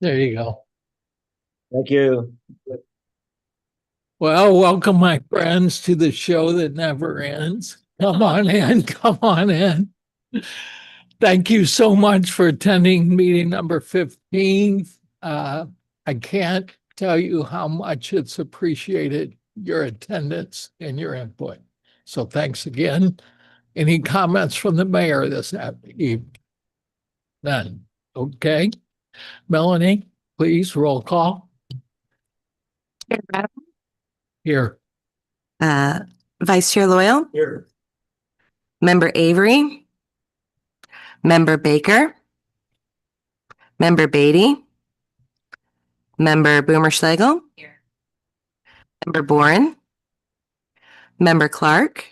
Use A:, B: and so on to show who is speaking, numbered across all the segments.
A: There you go.
B: Thank you.
A: Well, welcome, my friends, to the show that never ends. Come on in, come on in. Thank you so much for attending meeting number 15. I can't tell you how much it's appreciated, your attendance and your input. So thanks again. Any comments from the mayor this evening? None. Okay. Melanie, please roll call here.
C: Uh, Vice Chair Loyal,
B: Here.
C: Member Avery, Member Baker, Member Beatty, Member Boomer Schlegel, Member Boren, Member Clark,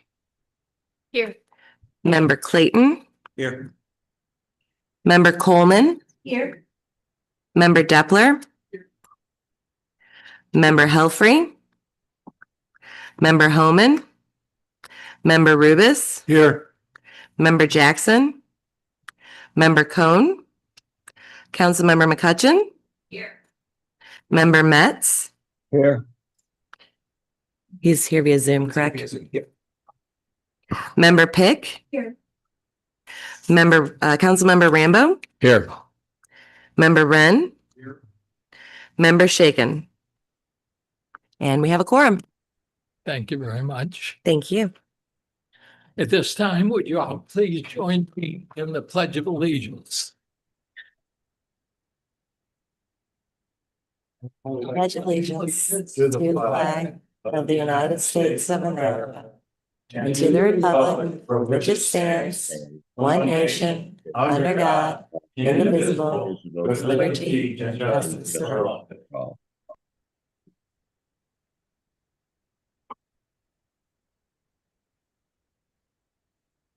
D: Here.
C: Member Clayton,
B: Here.
C: Member Coleman,
D: Here.
C: Member Depler, Member Helfrey, Member Homan, Member Rubis,
B: Here.
C: Member Jackson, Member Cohn, Councilmember McCutcheon,
D: Here.
C: Member Metz.
B: Here.
C: He's here via Zoom, correct?
B: Yep.
C: Member Pick.
D: Here.
C: Councilmember Rambo,
B: Here.
C: Member Wren,
B: Here.
C: Member Shaken. And we have a quorum.
A: Thank you very much.
C: Thank you.
A: At this time, would you all please join me in the Pledge of Allegiance?
C: Pledge allegiance to the flag of the United States of America and to the republic for which it stands, one nation, under God, indivisible, with liberty and justice for all.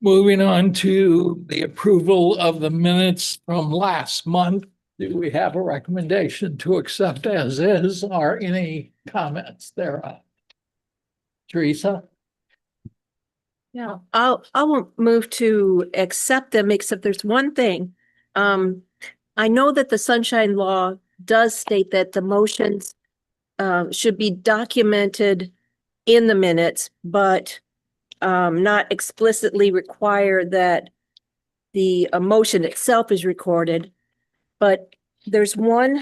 A: Moving on to the approval of the minutes from last month. Do we have a recommendation to accept as is or any comments thereof? Teresa?
D: Yeah, I'll move to accept them, except there's one thing. I know that the sunshine law does state that the motions should be documented in the minutes, but not explicitly require that the motion itself is recorded. But there's one,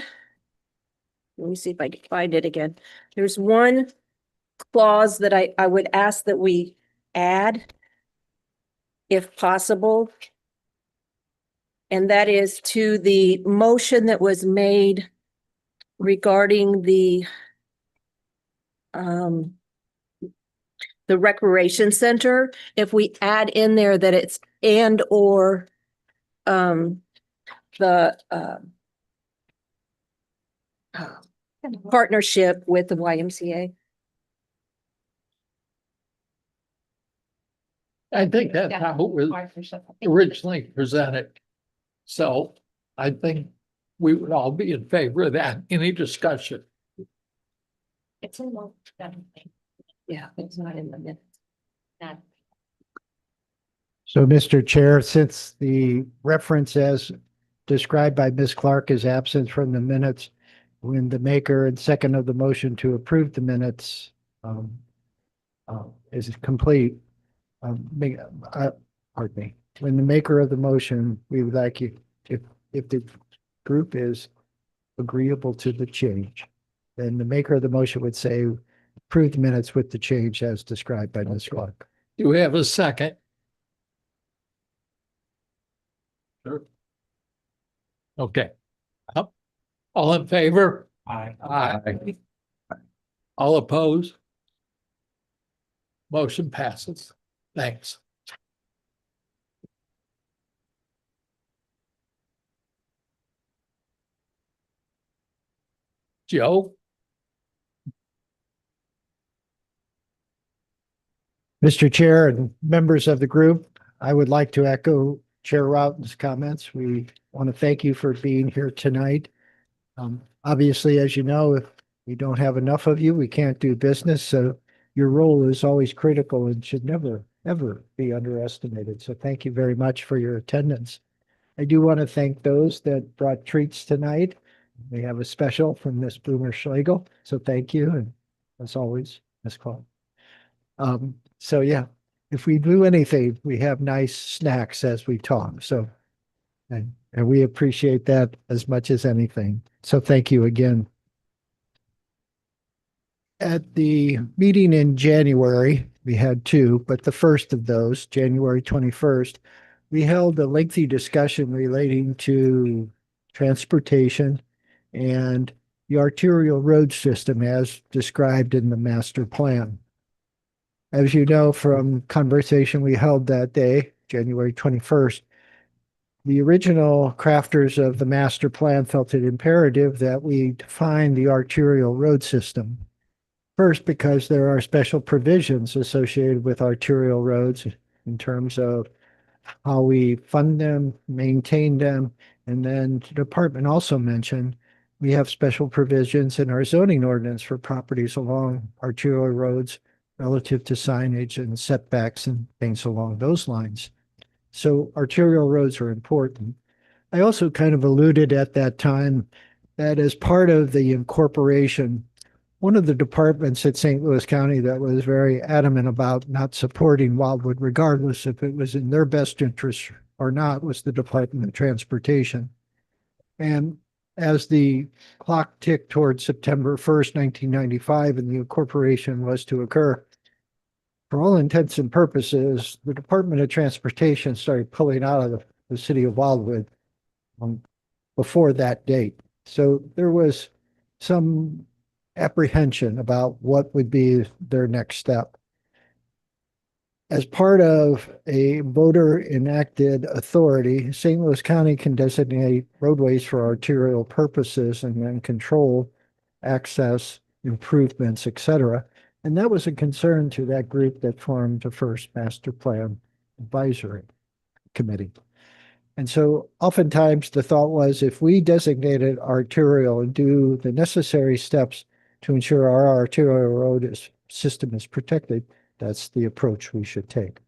D: let me see if I can find it again. There's one clause that I would ask that we add, if possible. And that is to the motion that was made regarding the recreation center. If we add in there that it's and or the partnership with the YMCA.
A: I think that's how it was originally presented. So I think we would all be in favor of that. Any discussion?
D: It's in one. Yeah, it's not in the minutes. Not.
E: So, Mr. Chair, since the reference as described by Ms. Clark is absent from the minutes, when the maker and second of the motion to approve the minutes is complete, pardon me, when the maker of the motion, we would like you, if the group is agreeable to the change, then the maker of the motion would say, approve the minutes with the change as described by Ms. Clark.
A: Do we have a second? Sure. Okay. All in favor?
B: Aye.
A: Aye. All opposed? Motion passes. Thanks. Joe?
E: Mr. Chair and members of the group, I would like to echo Chair Routen's comments. We want to thank you for being here tonight. Obviously, as you know, if we don't have enough of you, we can't do business. So your role is always critical and should never, ever be underestimated. So thank you very much for your attendance. I do want to thank those that brought treats tonight. We have a special from Miss Boomer Schlegel, so thank you, and as always, Miss Call. So yeah, if we do anything, we have nice snacks as we talk, so and we appreciate that as much as anything. So thank you again. At the meeting in January, we had two, but the first of those, January 21st, we held a lengthy discussion relating to transportation and the arterial road system as described in the master plan. As you know from conversation we held that day, January 21st, the original crafters of the master plan felt it imperative that we define the arterial road system. First, because there are special provisions associated with arterial roads in terms of how we fund them, maintain them, and then the department also mentioned we have special provisions in our zoning ordinance for properties along arterial roads relative to signage and setbacks and things along those lines. So arterial roads are important. I also kind of alluded at that time that as part of the incorporation, one of the departments at St. Louis County that was very adamant about not supporting Wildwood, regardless if it was in their best interest or not, was the Department of Transportation. And as the clock ticked towards September 1st, 1995, and the incorporation was to occur, for all intents and purposes, the Department of Transportation started pulling out of the city of Wildwood before that date. So there was some apprehension about what would be their next step. As part of a voter enacted authority, St. Louis County can designate roadways for arterial purposes and then control access, improvements, etc. And that was a concern to that group that formed the first master plan advisory committee. And so oftentimes the thought was if we designated arterial and do the necessary steps to ensure our arterial road system is protected, that's the approach we should take.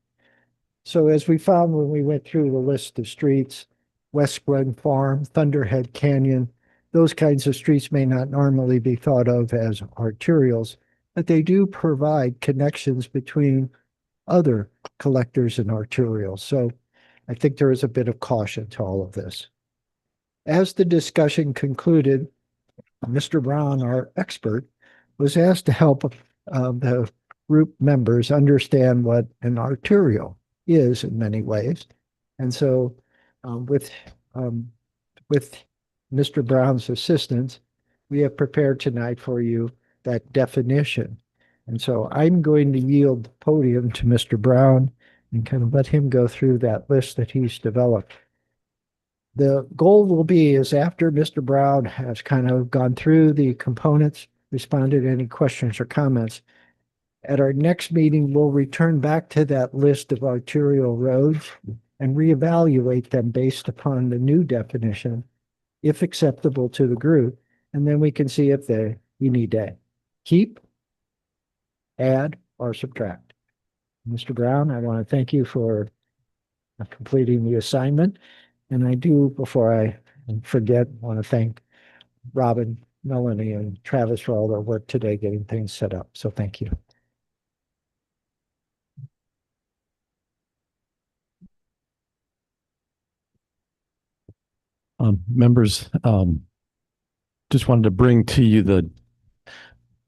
E: So as we found when we went through the list of streets, West Glen Farm, Thunderhead Canyon, those kinds of streets may not normally be thought of as arterials, but they do provide connections between other collectors and arterials. So I think there is a bit of caution to all of this. As the discussion concluded, Mr. Brown, our expert, was asked to help the group members understand what an arterial is in many ways. And so with Mr. Brown's assistance, we have prepared tonight for you that definition. And so I'm going to yield the podium to Mr. Brown and kind of let him go through that list that he's developed. The goal will be is after Mr. Brown has kind of gone through the components, responded to any questions or comments, at our next meeting, we'll return back to that list of arterial roads and reevaluate them based upon the new definition, if acceptable to the group. And then we can see if we need to keep, add, or subtract. Mr. Brown, I want to thank you for completing the assignment. And I do, before I forget, want to thank Robin, Melanie, and Travis for all their work today getting things set up. So thank you.
F: Members, just wanted to bring to you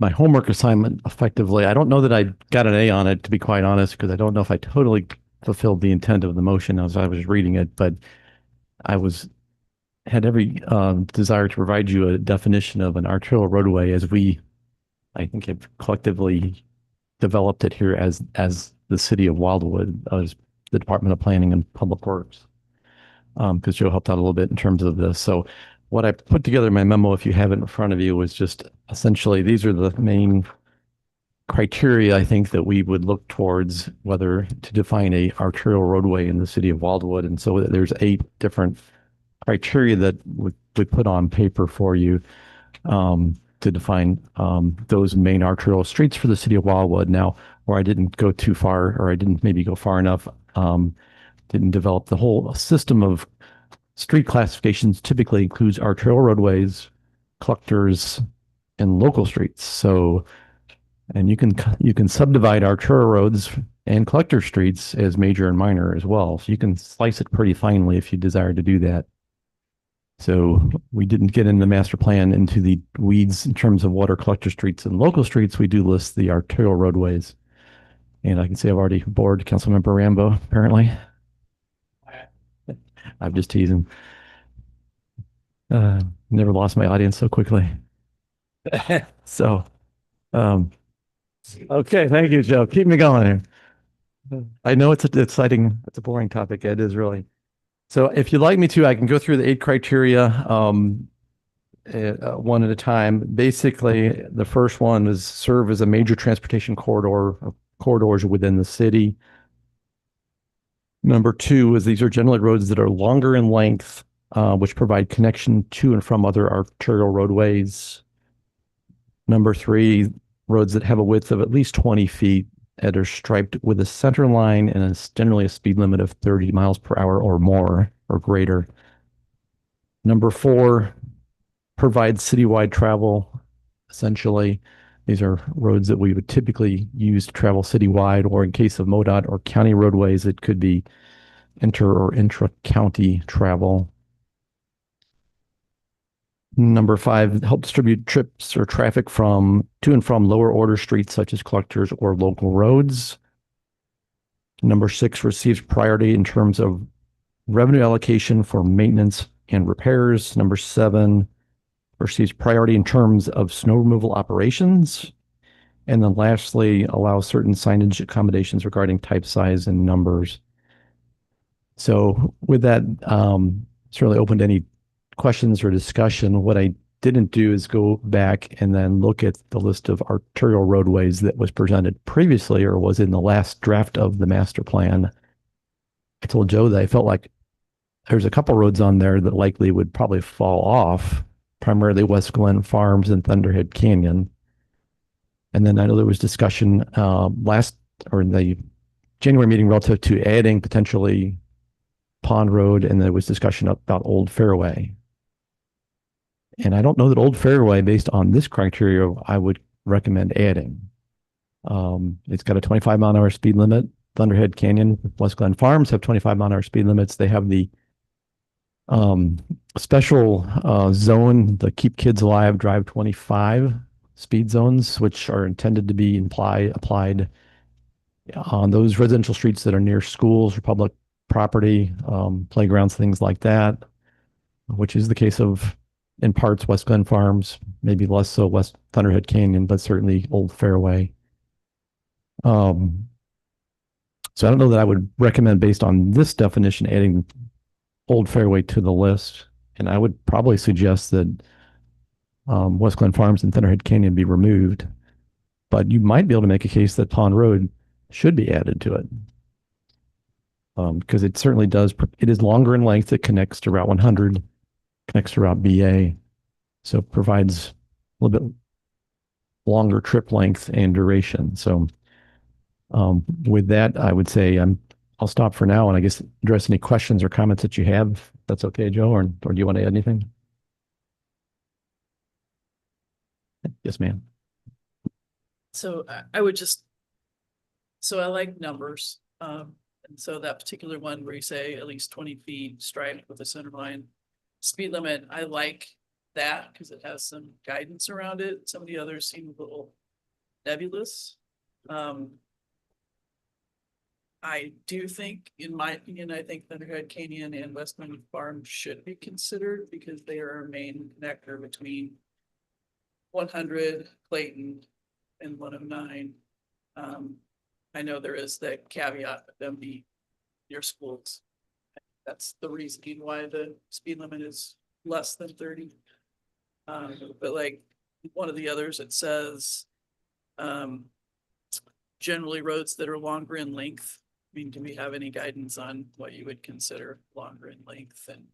F: my homework assignment effectively. I don't know that I got an A on it, to be quite honest, because I don't know if I totally fulfilled the intent of the motion as I was reading it, but I had every desire to provide you a definition of an arterial roadway as I think, have collectively developed it here as the city of Wildwood, as the Department of Planning and Public Works. Because Joe helped out a little bit in terms of this. So what I put together in my memo, if you have it in front of you, was just essentially these are the main criteria I think that we would look towards whether to define a arterial roadway in the city of Wildwood. And so there's 8 different criteria that we put on paper for you to define those main arterial streets for the city of Wildwood. Now, where I didn't go too far, or I didn't maybe go far enough, didn't develop the whole system of street classifications typically includes arterial roadways, collectors, and local streets. So, and you can subdivide arterial roads and collector streets as major and minor as well. So you can slice it pretty finely if you desire to do that. So we didn't get in the master plan into the weeds in terms of what are collector streets and local streets. We do list the arterial roadways. And I can say I've already bored Councilmember Rambo, apparently. I'm just teasing. Never lost my audience so quickly. So, okay, thank you, Joe. Keep me going here. I know it's exciting. It's a boring topic. It is really. So if you'd like me to, I can go through the 8 criteria one at a time. Basically, the first one is serve as a major transportation corridor, corridors within the city. Number 2 is these are generally roads that are longer in length, which provide connection to and from other arterial roadways. Number 3, roads that have a width of at least 20 feet that are striped with a center line and generally a speed limit of 30 miles per hour or more or greater. Number 4, provide citywide travel. Essentially, these are roads that we would typically use to travel citywide, or in case of MoDOT or county roadways, it could be inter or intra-county travel. Number 5, help distribute trips or traffic from to and from lower order streets such as collectors or local roads. Number 6, receives priority in terms of revenue allocation for maintenance and repairs. Number 7, receives priority in terms of snow removal operations. And then lastly, allows certain signage accommodations regarding type size and numbers. So with that, certainly open to any questions or discussion. What I didn't do is go back and then look at the list of arterial roadways that was presented previously or was in the last draft of the master plan. I told Joe that I felt like there's a couple roads on there that likely would probably fall off, primarily West Glen Farms and Thunderhead Canyon. And then I know there was discussion in the January meeting relative to adding potentially Pond Road, and there was discussion about Old Fairway. And I don't know that Old Fairway, based on this criteria, I would recommend adding. It's got a 25 mile an hour speed limit. Thunderhead Canyon, West Glen Farms have 25 mile an hour speed limits. They have the special zone, the Keep Kids Alive Drive 25 speed zones, which are intended to be applied on those residential streets that are near schools or public property, playgrounds, things like that, which is the case of, in parts, West Glen Farms, maybe less so West Thunderhead Canyon, but certainly Old Fairway. So I don't know that I would recommend, based on this definition, adding Old Fairway to the list. And I would probably suggest that West Glen Farms and Thunderhead Canyon be removed. But you might be able to make a case that Pond Road should be added to it. Because it certainly does. It is longer in length. It connects to Route 100, connects to Route BA. So it provides a little bit longer trip length and duration. So with that, I would say I'll stop for now and I guess address any questions or comments that you have. That's okay, Joe, or do you want to add anything? Yes, ma'am.
G: So I would just, so I like numbers. And so that particular one where you say at least 20 feet striped with a center line speed limit, I like that because it has some guidance around it. Some of the others seem a little nebulous. I do think, in my opinion, I think Thunderhead Canyon and West Glen Farm should be considered because they are our main connector between 100, Clayton, and 109. I know there is that caveat of them being near schools. That's the reasoning why the speed limit is less than 30. But like one of the others, it says generally roads that are longer in length. I mean, do we have any guidance on what you would consider longer in length? And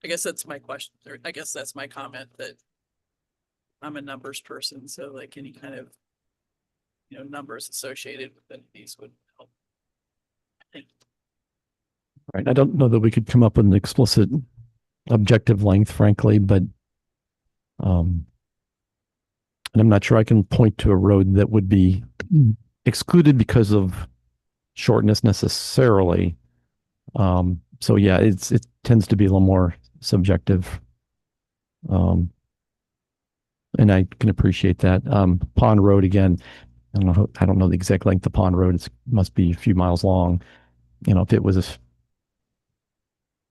G: I guess that's my question, or I guess that's my comment, that I'm a numbers person. So like any kind of, numbers associated with any of these would help.
F: Right. I don't know that we could come up with an explicit objective length, frankly, but And I'm not sure I can point to a road that would be excluded because of shortness necessarily. So yeah, it tends to be a little more subjective. And I can appreciate that. Pond Road again, I don't know the exact length of Pond Road. It must be a few miles long. If it was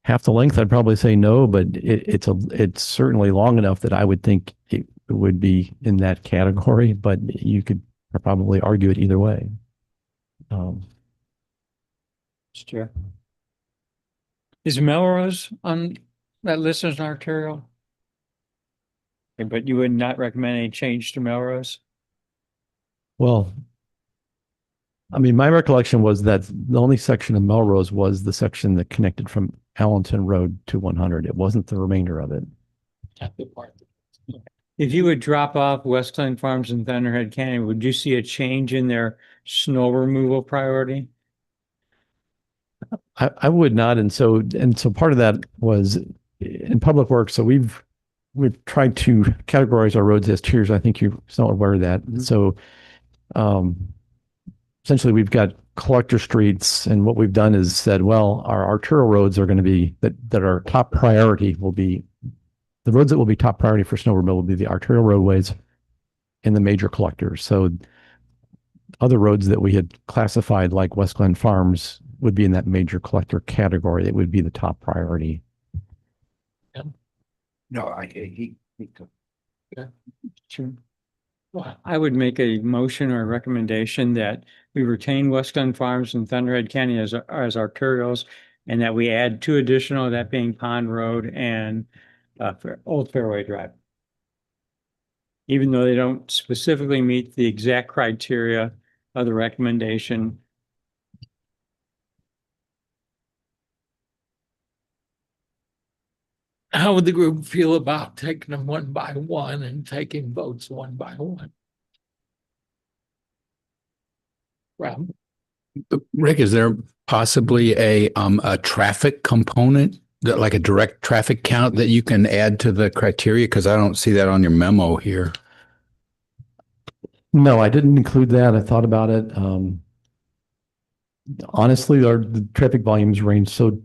F: half the length, I'd probably say no, but it's certainly long enough that I would think it would be in that category, but you could probably argue it either way.
H: Mr. Chair. Is Melrose on that list as an arterial? Okay, but you would not recommend any change to Melrose?
F: Well, I mean, my recollection was that the only section of Melrose was the section that connected from Allenton Road to 100. It wasn't the remainder of it.
H: If you would drop off West Glen Farms and Thunderhead Canyon, would you see a change in their snow removal priority?
F: I would not, and so part of that was in public works. So we've tried to categorize our roads as tiers. I think you're somewhat aware of that. So essentially, we've got collector streets, and what we've done is said, well, our arterial roads are going to be that are top priority will be the roads that will be top priority for snow removal will be the arterial roadways and the major collectors. So other roads that we had classified like West Glen Farms would be in that major collector category. That would be the top priority.
B: No, he
H: Sure. Well, I would make a motion or a recommendation that we retain West Glen Farms and Thunderhead Canyon as arterials, and that we add 2 additional, that being Pond Road and Old Fairway Drive. Even though they don't specifically meet the exact criteria of the recommendation.
A: How would the group feel about taking them one by one and taking votes one by one? Rob?
I: Rick, is there possibly a traffic component that like a direct traffic count that you can add to the criteria? Because I don't see that on your memo here.
F: No, I didn't include that. I thought about it. Honestly, the traffic volumes range so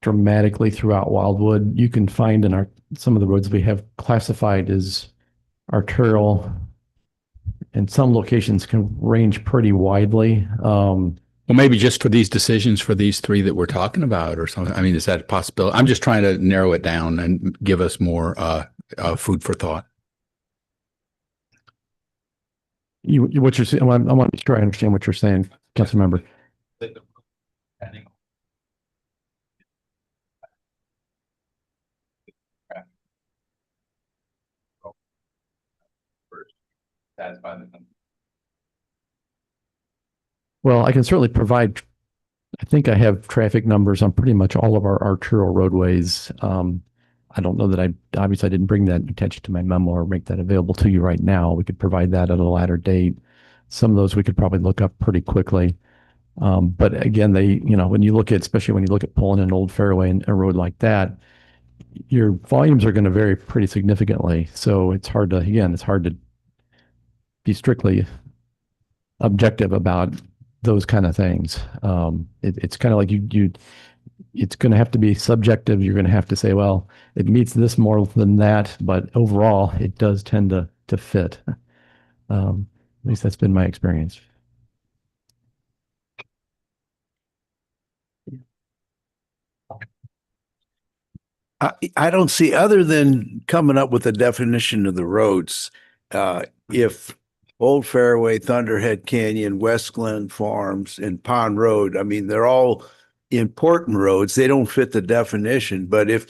F: dramatically throughout Wildwood. You can find in some of the roads we have classified as arterial, and some locations can range pretty widely.
I: Well, maybe just for these decisions for these 3 that we're talking about or something. I mean, is that a possibility? I'm just trying to narrow it down and give us more food for thought.
F: What you're saying, I want to make sure I understand what you're saying, council member. Well, I can certainly provide, I think I have traffic numbers on pretty much all of our arterial roadways. I don't know that obviously I didn't bring that attention to my memo or make that available to you right now. We could provide that at a later date. Some of those we could probably look up pretty quickly. But again, when you look at, especially when you look at pulling an Old Fairway and a road like that, your volumes are going to vary pretty significantly. So it's hard to be strictly objective about those kind of things. It's kind of like it's going to have to be subjective. You're going to have to say, well, it meets this more than that, but overall it does tend to fit. At least that's been my experience.
J: I don't see, other than coming up with a definition of the roads, if Old Fairway, Thunderhead Canyon, West Glen Farms, and Pond Road, I mean, they're all important roads. They don't fit the definition, but if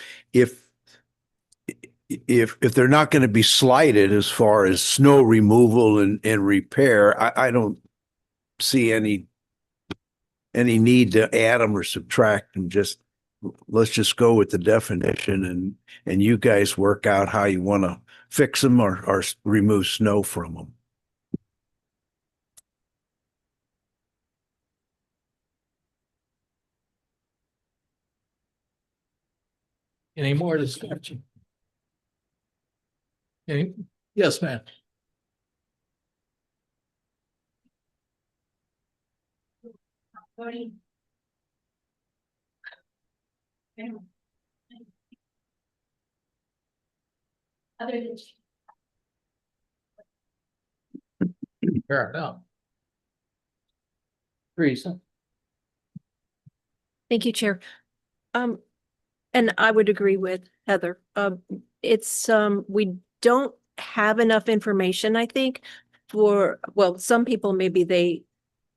J: they're not going to be slighted as far as snow removal and repair, I don't see any need to add them or subtract them. Let's just go with the definition, and you guys work out how you want to fix them or remove snow from them.
A: Any more discussion? Okay. Yes, ma'am. Fair enough. Teresa.
D: Thank you, Chair. And I would agree with Heather. We don't have enough information, I think, well, some people, maybe they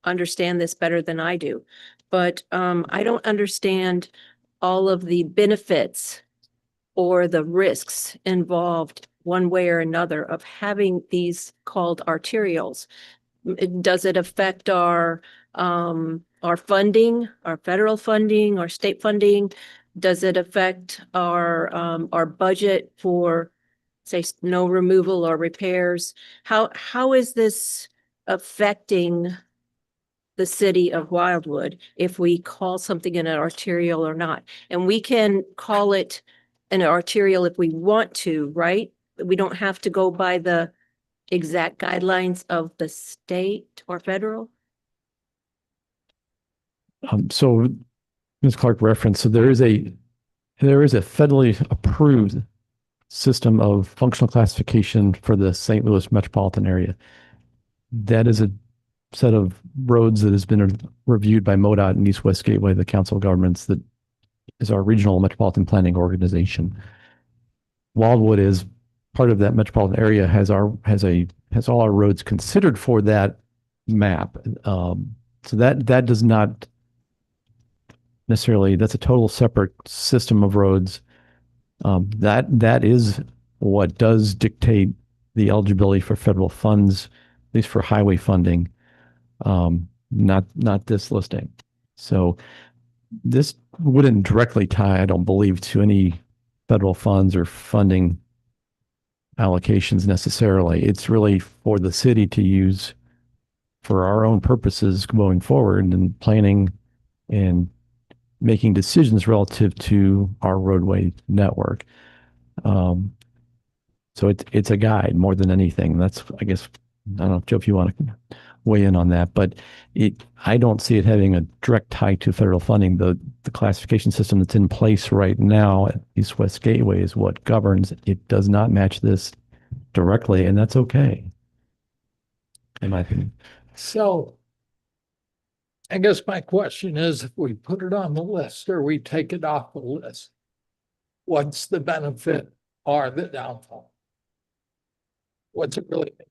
D: understand this better than I do, but, I don't understand all of the benefits or the risks involved one way or another of having these called arterials. Does it affect our funding, our federal funding, our state funding? Does it affect our budget for, say, snow removal or repairs? How is this affecting the city of Wildwood if we call something an arterial or not? And we can call it an arterial if we want to, right? We don't have to go by the exact guidelines of the state or federal?
F: So Ms. Clark referenced, so there is a federally approved system of functional classification for the St. Louis metropolitan area. That is a set of roads that has been reviewed by MoDOT and East West Gateway, the Council of Governments, that is our regional metropolitan planning organization. Wildwood is part of that metropolitan area, has all our roads considered for that map. So that does not necessarily, that's a total separate system of roads. That is what does dictate the eligibility for federal funds, at least for highway funding, not this listing. So this wouldn't directly tie, I don't believe, to any federal funds or funding allocations necessarily. It's really for the city to use for our own purposes going forward and planning and making decisions relative to our roadway network. So it's a guide more than anything. That's, I guess, I don't know, Joe, if you want to weigh in on that, but I don't see it having a direct tie to federal funding. The classification system that's in place right now at East West Gateway is what governs. It does not match this directly, and that's okay, in my opinion.
A: So I guess my question is, if we put it on the list or we take it off the list, what's the benefit or the downfall? What's it really mean?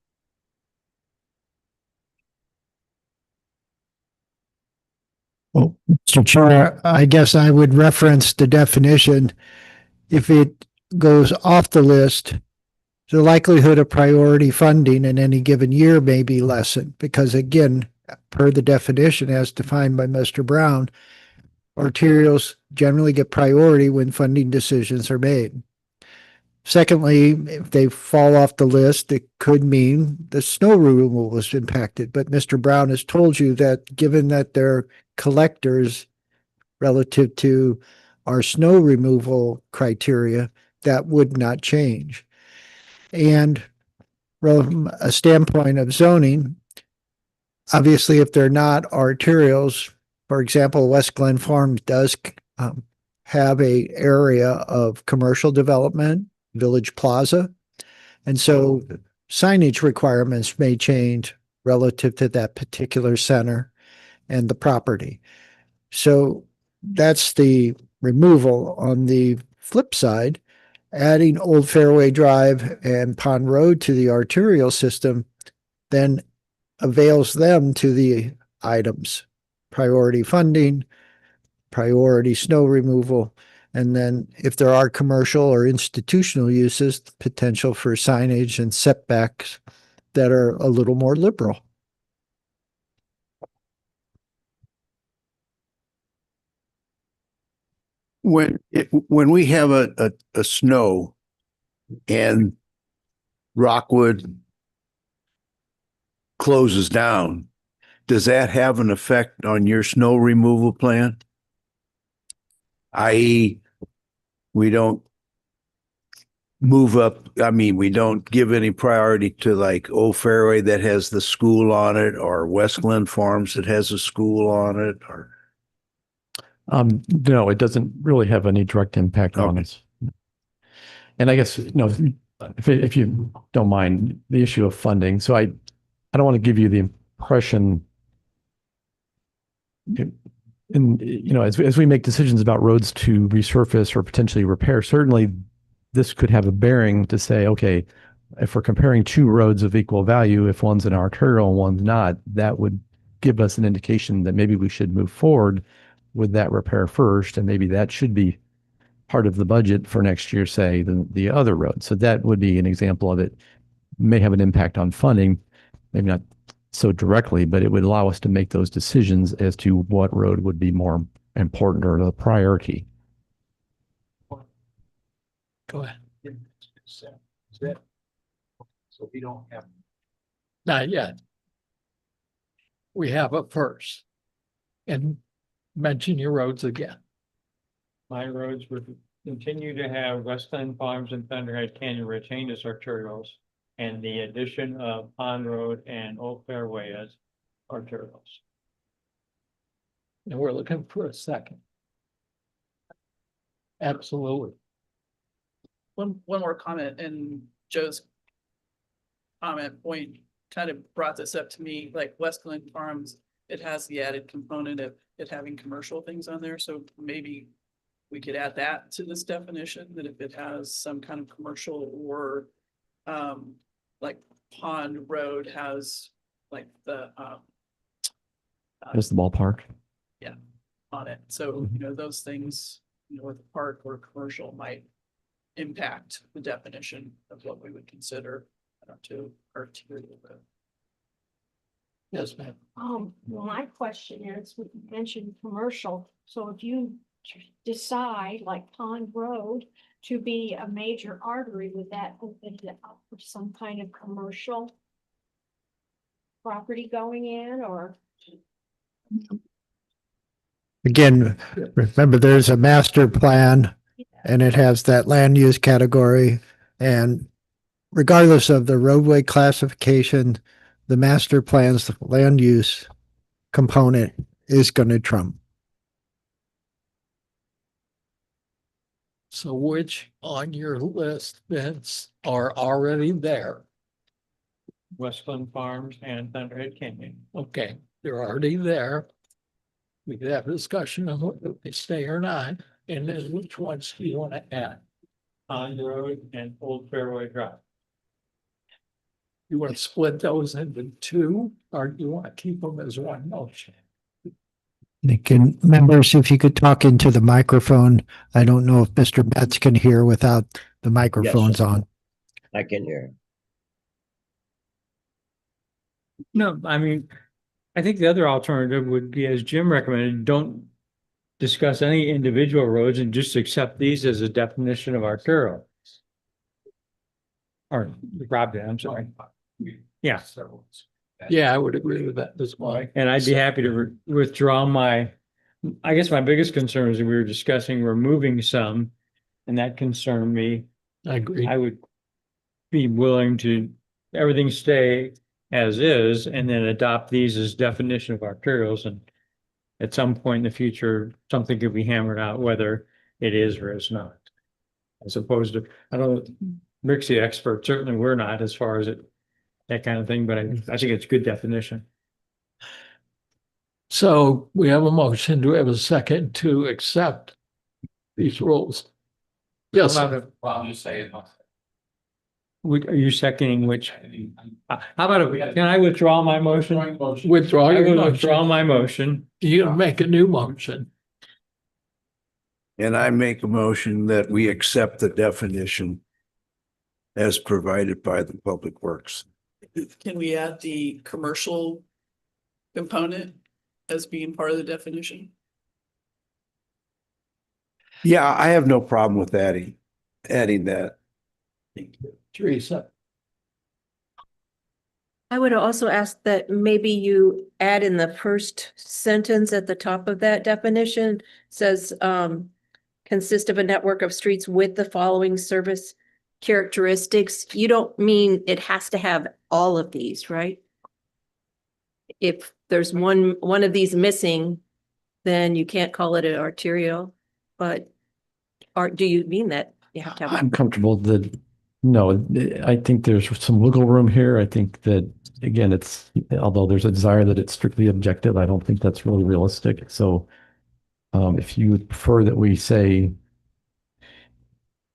E: Well, Mr. Chair, I guess I would reference the definition. If it goes off the list, the likelihood of priority funding in any given year may be lessened because, again, per the definition as defined by Mr. Brown, arterials generally get priority when funding decisions are made. Secondly, if they fall off the list, it could mean the snow removal was impacted. But Mr. Brown has told you that given that they're collectors relative to our snow removal criteria, that would not change. And from a standpoint of zoning, obviously, if they're not arterials, for example, West Glen Farms does have a area of commercial development, Village Plaza. And so signage requirements may change relative to that particular center and the property. So that's the removal. On the flip side, adding Old Fairway Drive and Pond Road to the arterial system then avails them to the items, priority funding, priority snow removal, and then if there are commercial or institutional uses, potential for signage and setbacks that are a little more liberal.
J: When we have a snow and Rockwood closes down, does that have an effect on your snow removal plan? I.e., we don't move up. I mean, we don't give any priority to like Old Fairway that has the school on it, or West Glen Farms that has a school on it, or
F: No, it doesn't really have any direct impact on
J: Okay.
F: us. And I guess, if you don't mind the issue of funding, so I don't want to give you the impression as we make decisions about roads to resurface or potentially repair, certainly this could have a bearing to say, okay, if we're comparing two roads of equal value, if one's an arterial and one's not, that would give us an indication that maybe we should move forward with that repair first, and maybe that should be part of the budget for next year, say, the other road. So that would be an example of it. May have an impact on funding, maybe not so directly, but it would allow us to make those decisions as to what road would be more important or the priority.
A: Go ahead.
I: So we don't have.
A: Not yet. We have it first. And mention your roads again.
H: My roads would continue to have West Glen Farms and Thunderhead Canyon retained as arterials, and the addition of Pond Road and Old Fairway as arterials.
A: And we're looking for a second. Absolutely.
G: One more comment, and Joe's comment point kind of brought this up to me, like West Glen Farms, it has the added component of it having commercial things on there, so maybe we could add that to this definition, that if it has some kind of commercial or like Pond Road has like the
F: There's the ballpark.
G: on it. So, those things, with the park or commercial might impact the definition of what we would consider to arterial road.
A: Yes, ma'am.
K: Well, my question is, we mentioned commercial, so if you decide, like Pond Road, to be a major artery, would that open it up for some kind of commercial property going in, or?
E: Again, remember, there's a master plan and it has that land use category. And regardless of the roadway classification, the master plan's land use component is going to trump.
A: So which on your list, Vince, are already there?
H: West Glen Farms and Thunderhead Canyon.
A: Okay, they're already there. We could have a discussion of whether they stay or not, and then which ones do you want to add?
H: Pond Road and Old Fairway Drive.
A: You want to split those into two, or do you want to keep them as one motion?
E: Can members, if you could talk into the microphone, I don't know if Mr. Betts can hear without the microphones on.
B: I can hear.
H: No, I mean, I think the other alternative would be, as Jim recommended, don't discuss any individual roads and just accept these as a definition of arterial. Or Rob did, I'm sorry. Yeah.
A: Yeah, I would agree with that as well.
H: And I'd be happy to withdraw I guess my biggest concern is that we were discussing removing some, and that concerned me.
A: I agree.
H: I would be willing to, everything stay as is, and then adopt these as definition of arterials, and at some point in the future, something could be hammered out whether it is or is not. As opposed to, I don't, Rick's the expert, certainly we're not as far as that kind of thing, but I think it's good definition.
A: So we have a motion. Do we have a second to accept these rules? Yes.
H: Well, I'm just saying. Are you seconding which? How about, can I withdraw my motion?
A: Withdraw
H: I
A: your
H: will withdraw
A: motion.
H: my motion.
A: You're gonna make a new motion.
J: And I make a motion that we accept the definition as provided by the Public Works.
G: Can we add the commercial component as being part of the definition?
J: Yeah, I have no problem with adding that.
A: Thank you. Teresa.
D: I would also ask that maybe you add in the first sentence at the top of that definition, says, consist of a network of streets with the following service characteristics, you don't mean it has to have all of these, right? If there's one of these missing, then you can't call it an arterial, but do you mean that you have to have?
F: I'm comfortable that, no, I think there's some wiggle room here. I think that, again, although there's a desire that it's strictly objective, I don't think that's really realistic. So if you would prefer that we say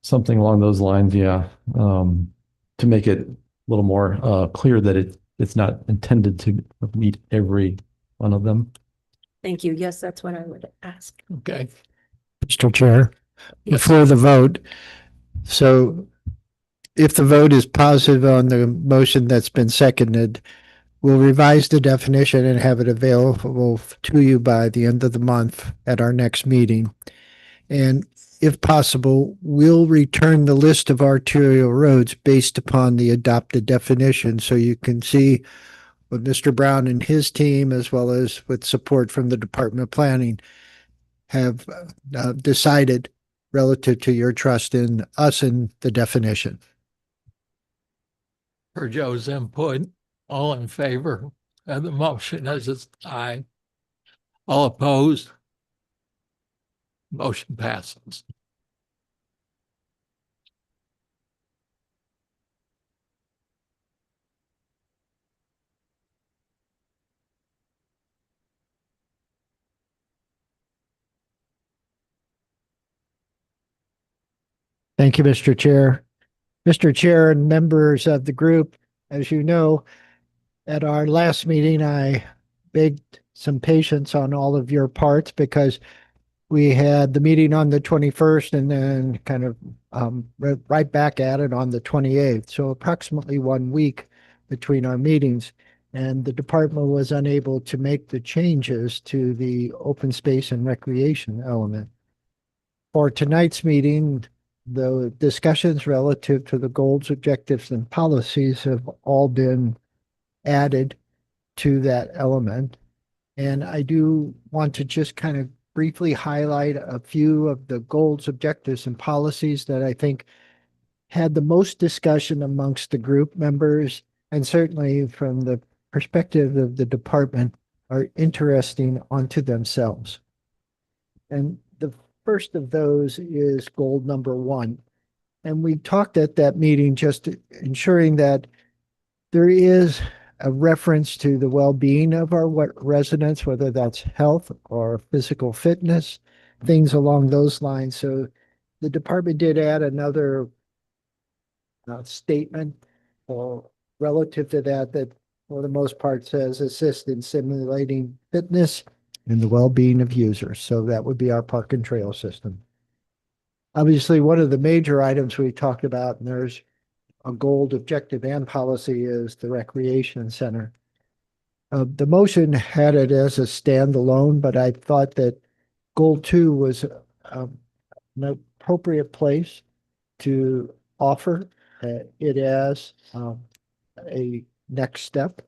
F: something along those lines, yeah, to make it a little more clear that it's not intended to meet every one of them.
D: Thank you. Yes, that's what I would ask.
A: Okay.
E: Mr. Chair,
A: Yes.
E: before the vote, so if the vote is positive on the motion that's been seconded, we'll revise the definition and have it available to you by the end of the month at our next meeting. And if possible, we'll return the list of arterial roads based upon the adopted definition so you can see what Mr. Brown and his team, as well as with support from the Department of Planning, have decided relative to your trust in us and the definition.
A: For Joe's input, all in favor of the motion as it's aye. All opposed? Motion passes.
E: Thank you, Mr. Chair. Mr. Chair and members of the group, as you know, at our last meeting, I begged some patience on all of your parts because we had the meeting on the 21st and then kind of right back at it on the 28th. So approximately 1 week between our meetings. And the department was unable to make the changes to the open space and recreation element. For tonight's meeting, the discussions relative to the goals, objectives, and policies have all been added to that element. And I do want to just kind of briefly highlight a few of the goals, objectives, and policies that I think had the most discussion amongst the group members, and certainly from the perspective of the department are interesting onto themselves. And the first of those is goal number 1. And we talked at that meeting just ensuring that there is a reference to the well-being of our residents, whether that's health or physical fitness, things along those lines. So the department did add another statement relative to that for the most part says assist in simulating fitness and the well-being of users. So that would be our park and trail system. Obviously, one of the major items we talked about, and there's a goal, objective, and policy, is the recreation center. The motion had it as a standalone, but I thought that goal 2 was an appropriate place to offer it as a next step.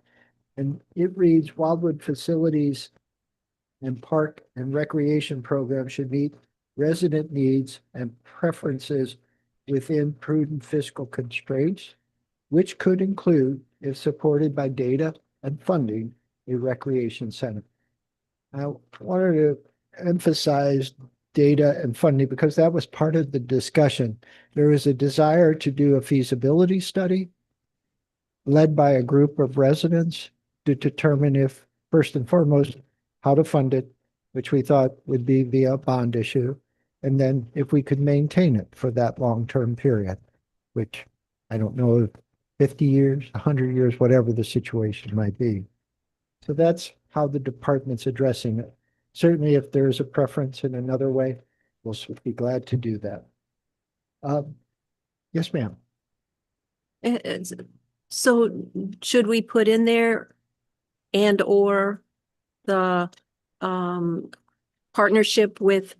E: And it reads, Wildwood facilities and park and recreation programs should meet resident needs and preferences within prudent fiscal constraints, which could include, if supported by data and funding, a recreation center. I wanted to emphasize data and funding because that was part of the discussion. There is a desire to do a feasibility study led by a group of residents to determine if, first and foremost, how to fund it, which we thought would be via a bond issue, and then if we could maintain it for that long-term period, which I don't know if 50 years, 100 years, whatever the situation might be. So that's how the department's addressing it. Certainly, if there's a preference in another way, we'll be glad to do that. Yes, ma'am.
D: So should we put in there and or the partnership with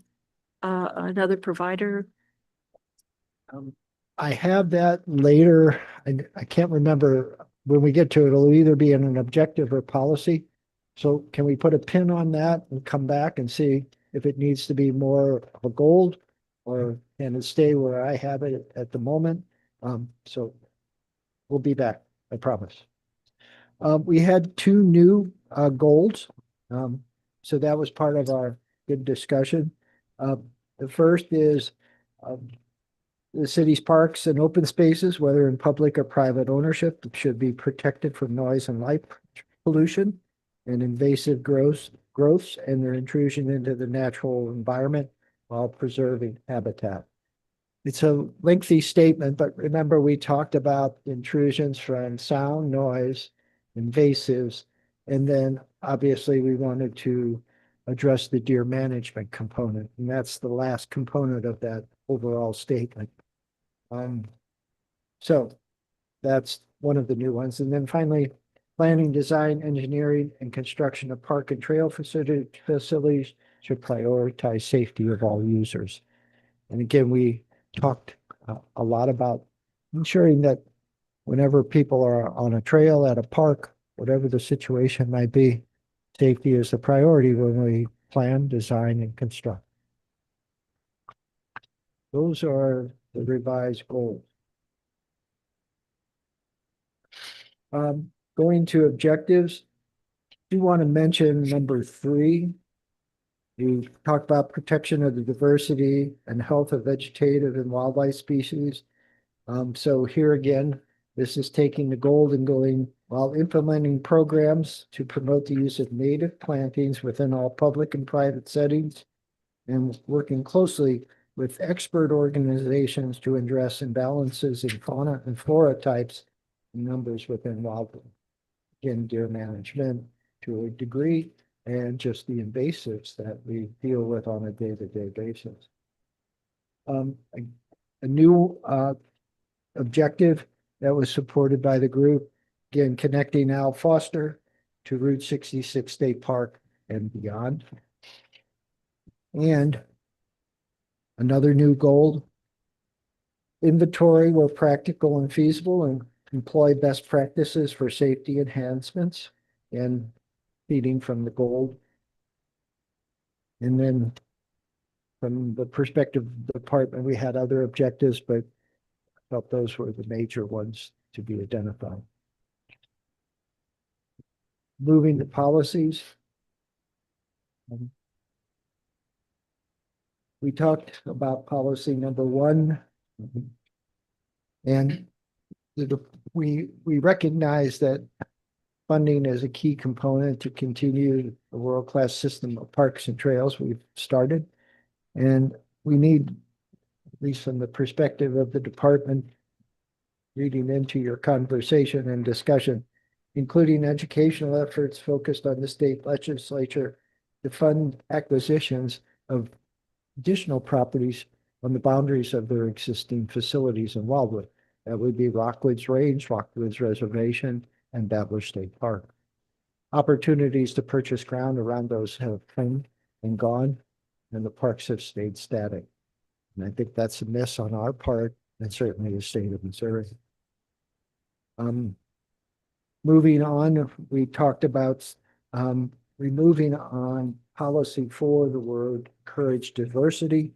D: another provider?
E: I have that later. I can't remember. When we get to it, it'll either be in an objective or policy. So can we put a pin on that and come back and see if it needs to be more of a gold, or can it stay where I have it at the moment? So we'll be back, I promise. We had two new goals. So that was part of our good discussion. The first is the city's parks and open spaces, whether in public or private ownership, should be protected from noise and light pollution and invasive growths and their intrusion into the natural environment while preserving habitat. It's a lengthy statement, but remember we talked about intrusions from sound, noise, invasives, and then obviously we wanted to address the deer management component, and that's the last component of that overall statement. So that's one of the new ones. And then finally, planning, design, engineering, and construction of park and trail facilities should prioritize safety of all users. And again, we talked a lot about ensuring that whenever people are on a trail at a park, whatever the situation might be, safety is the priority when we plan, design, and construct. Those are the revised goals. Going to objectives, I do want to mention number 3. We talked about protection of the diversity and health of vegetative and wildlife species. So here again, this is taking the goal and going while implementing programs to promote the use of native plantings within all public and private settings and working closely with expert organizations to address imbalances in fauna and flora types and numbers within wildlife. Again, deer management to a degree, and just the invasives that we deal with on a day-to-day basis. A new objective that was supported by the group, again, connecting Al Foster to Route 66 State Park and beyond. And another new goal, inventory where practical and feasible and employ best practices for safety enhancements and feeding from the gold. And then from the perspective of the department, we had other objectives, but I felt those were the major ones to be identified. Moving to policies. We talked about policy number 1. And we recognize that funding is a key component to continue the world-class system of parks and trails we've started. And we need, at least from the perspective of the department, reading into your conversation and discussion, including educational efforts focused on the state legislature to fund acquisitions of additional properties on the boundaries of their existing facilities in Wildwood. That would be Rockwoods Range, Rockwoods Reservation, and Battler State Park. Opportunities to purchase ground around those have come and gone, and the parks have stayed static. And I think that's a miss on our part, and certainly the state of Missouri. Moving on, we talked about removing on policy 4 the word encourage diversity,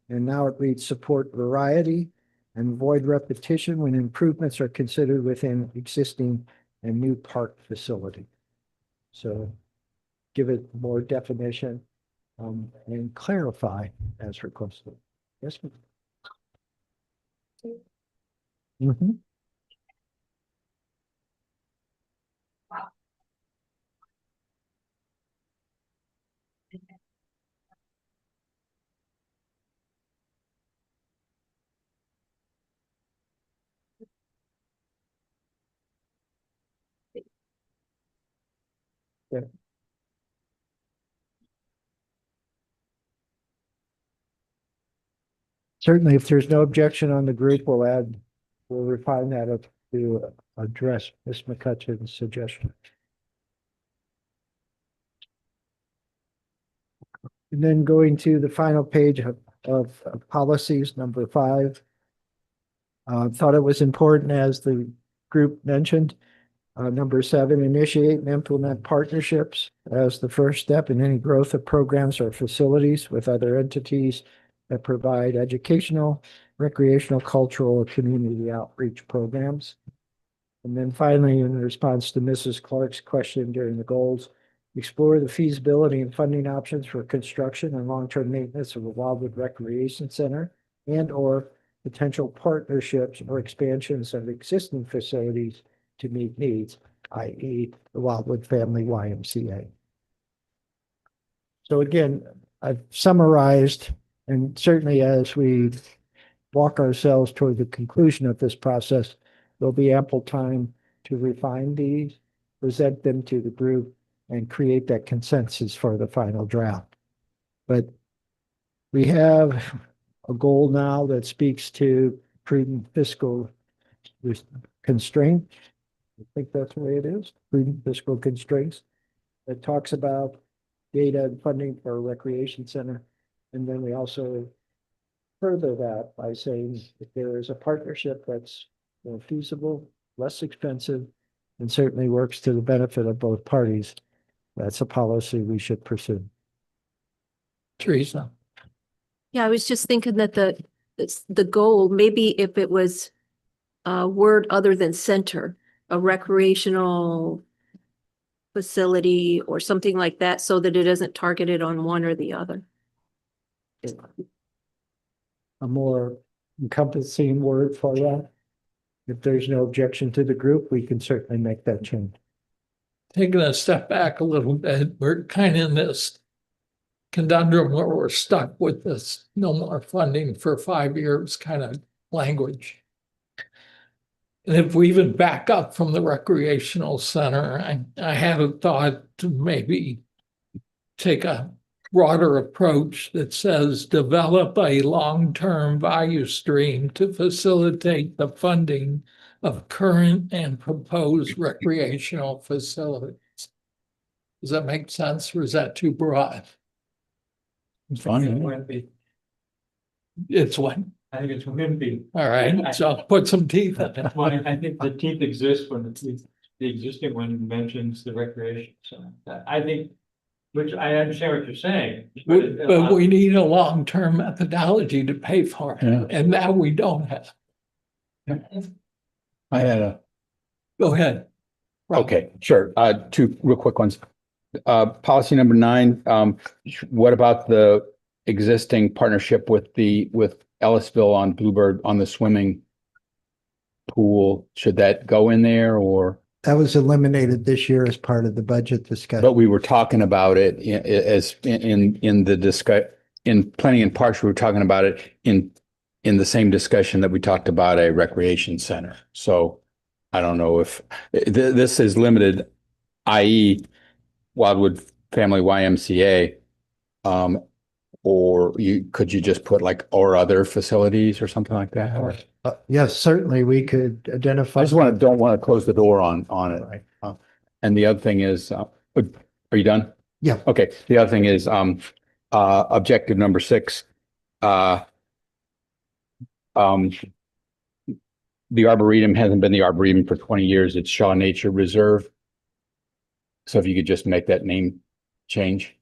E: and now it reads support variety and avoid repetition when improvements are considered within existing and new park facility. So give it more definition and clarify as requested. Yes, ma'am. Mm-hmm. Yeah. Certainly, if there's no objection on the group, we'll refine that up to address Ms. McCutcheon's suggestion. And then going to the final page of policies, number 5. Thought it was important, as the group mentioned, number 7, initiate and implement partnerships as the first step in any growth of programs or facilities with other entities that provide educational recreational, cultural, or community outreach programs. And then finally, in response to Mrs. Clark's question during the goals, explore the feasibility and funding options for construction and long-term maintenance of the Wildwood Recreation Center and/or potential partnerships or expansions of existing facilities to meet needs, i.e. the Wildwood Family YMCA. So again, I've summarized, and certainly as we walk ourselves toward the conclusion of this process, there'll be ample time to refine these, present them to the group, and create that consensus for the final draft. But we have a goal now that speaks to prudent fiscal constraint. I think that's the way it is, prudent fiscal constraints. That talks about data and funding for a recreation center. And then we also further that by saying if there is a partnership that's more feasible, less expensive, and certainly works to the benefit of both parties, that's a policy we should pursue.
A: Teresa.
D: Yeah, I was just thinking that the goal, maybe if it was a word other than center, a recreational facility or something like that, so that it isn't targeted on one or the other.
E: A more encompassing word for that. If there's no objection to the group, we can certainly make that change.
A: Taking a step back a little bit, we're kind of in this conundrum where we're stuck with this no more funding for 5 years kind of language. And if we even back up from the recreational center, I had a thought to maybe take a broader approach that says develop a long-term value stream to facilitate the funding of current and proposed recreational facilities. Does that make sense, or is that too broad?
I: It's fine.
A: It's what?
H: I think it's wimpy.
A: All right, so put some teeth in it.
H: Well, I think the teeth exist when the existing one mentions the recreation. So I think, which I understand what you're saying.
A: But we need a long-term methodology to pay for it,
I: Yeah.
A: and that we don't have.
I: I had a,
A: Go ahead. Rob.
I: okay, sure. Two real quick ones. Policy number 9, what about the existing partnership with Ellisville on Bluebird on the swimming pool? Should that go in there or?
E: That was eliminated this year as part of the budget discussion.
I: But we were talking about it in the in Planning and Parks, we were talking about it in the same discussion that we talked about a recreation center. So I don't know if this is limited, i.e. Wildwood Family YMCA, or could you just put like or other facilities or something like that? Or?
E: Yes, certainly we could identify.
I: I just don't want to close the door on it.
E: Right.
I: And the other thing is, are you done?
E: Yeah.
I: Okay. The other thing is, objective number 6, the Arboretum hasn't been the Arboretum for 20 years. It's Shaw Nature Reserve. So if you could just make that name change.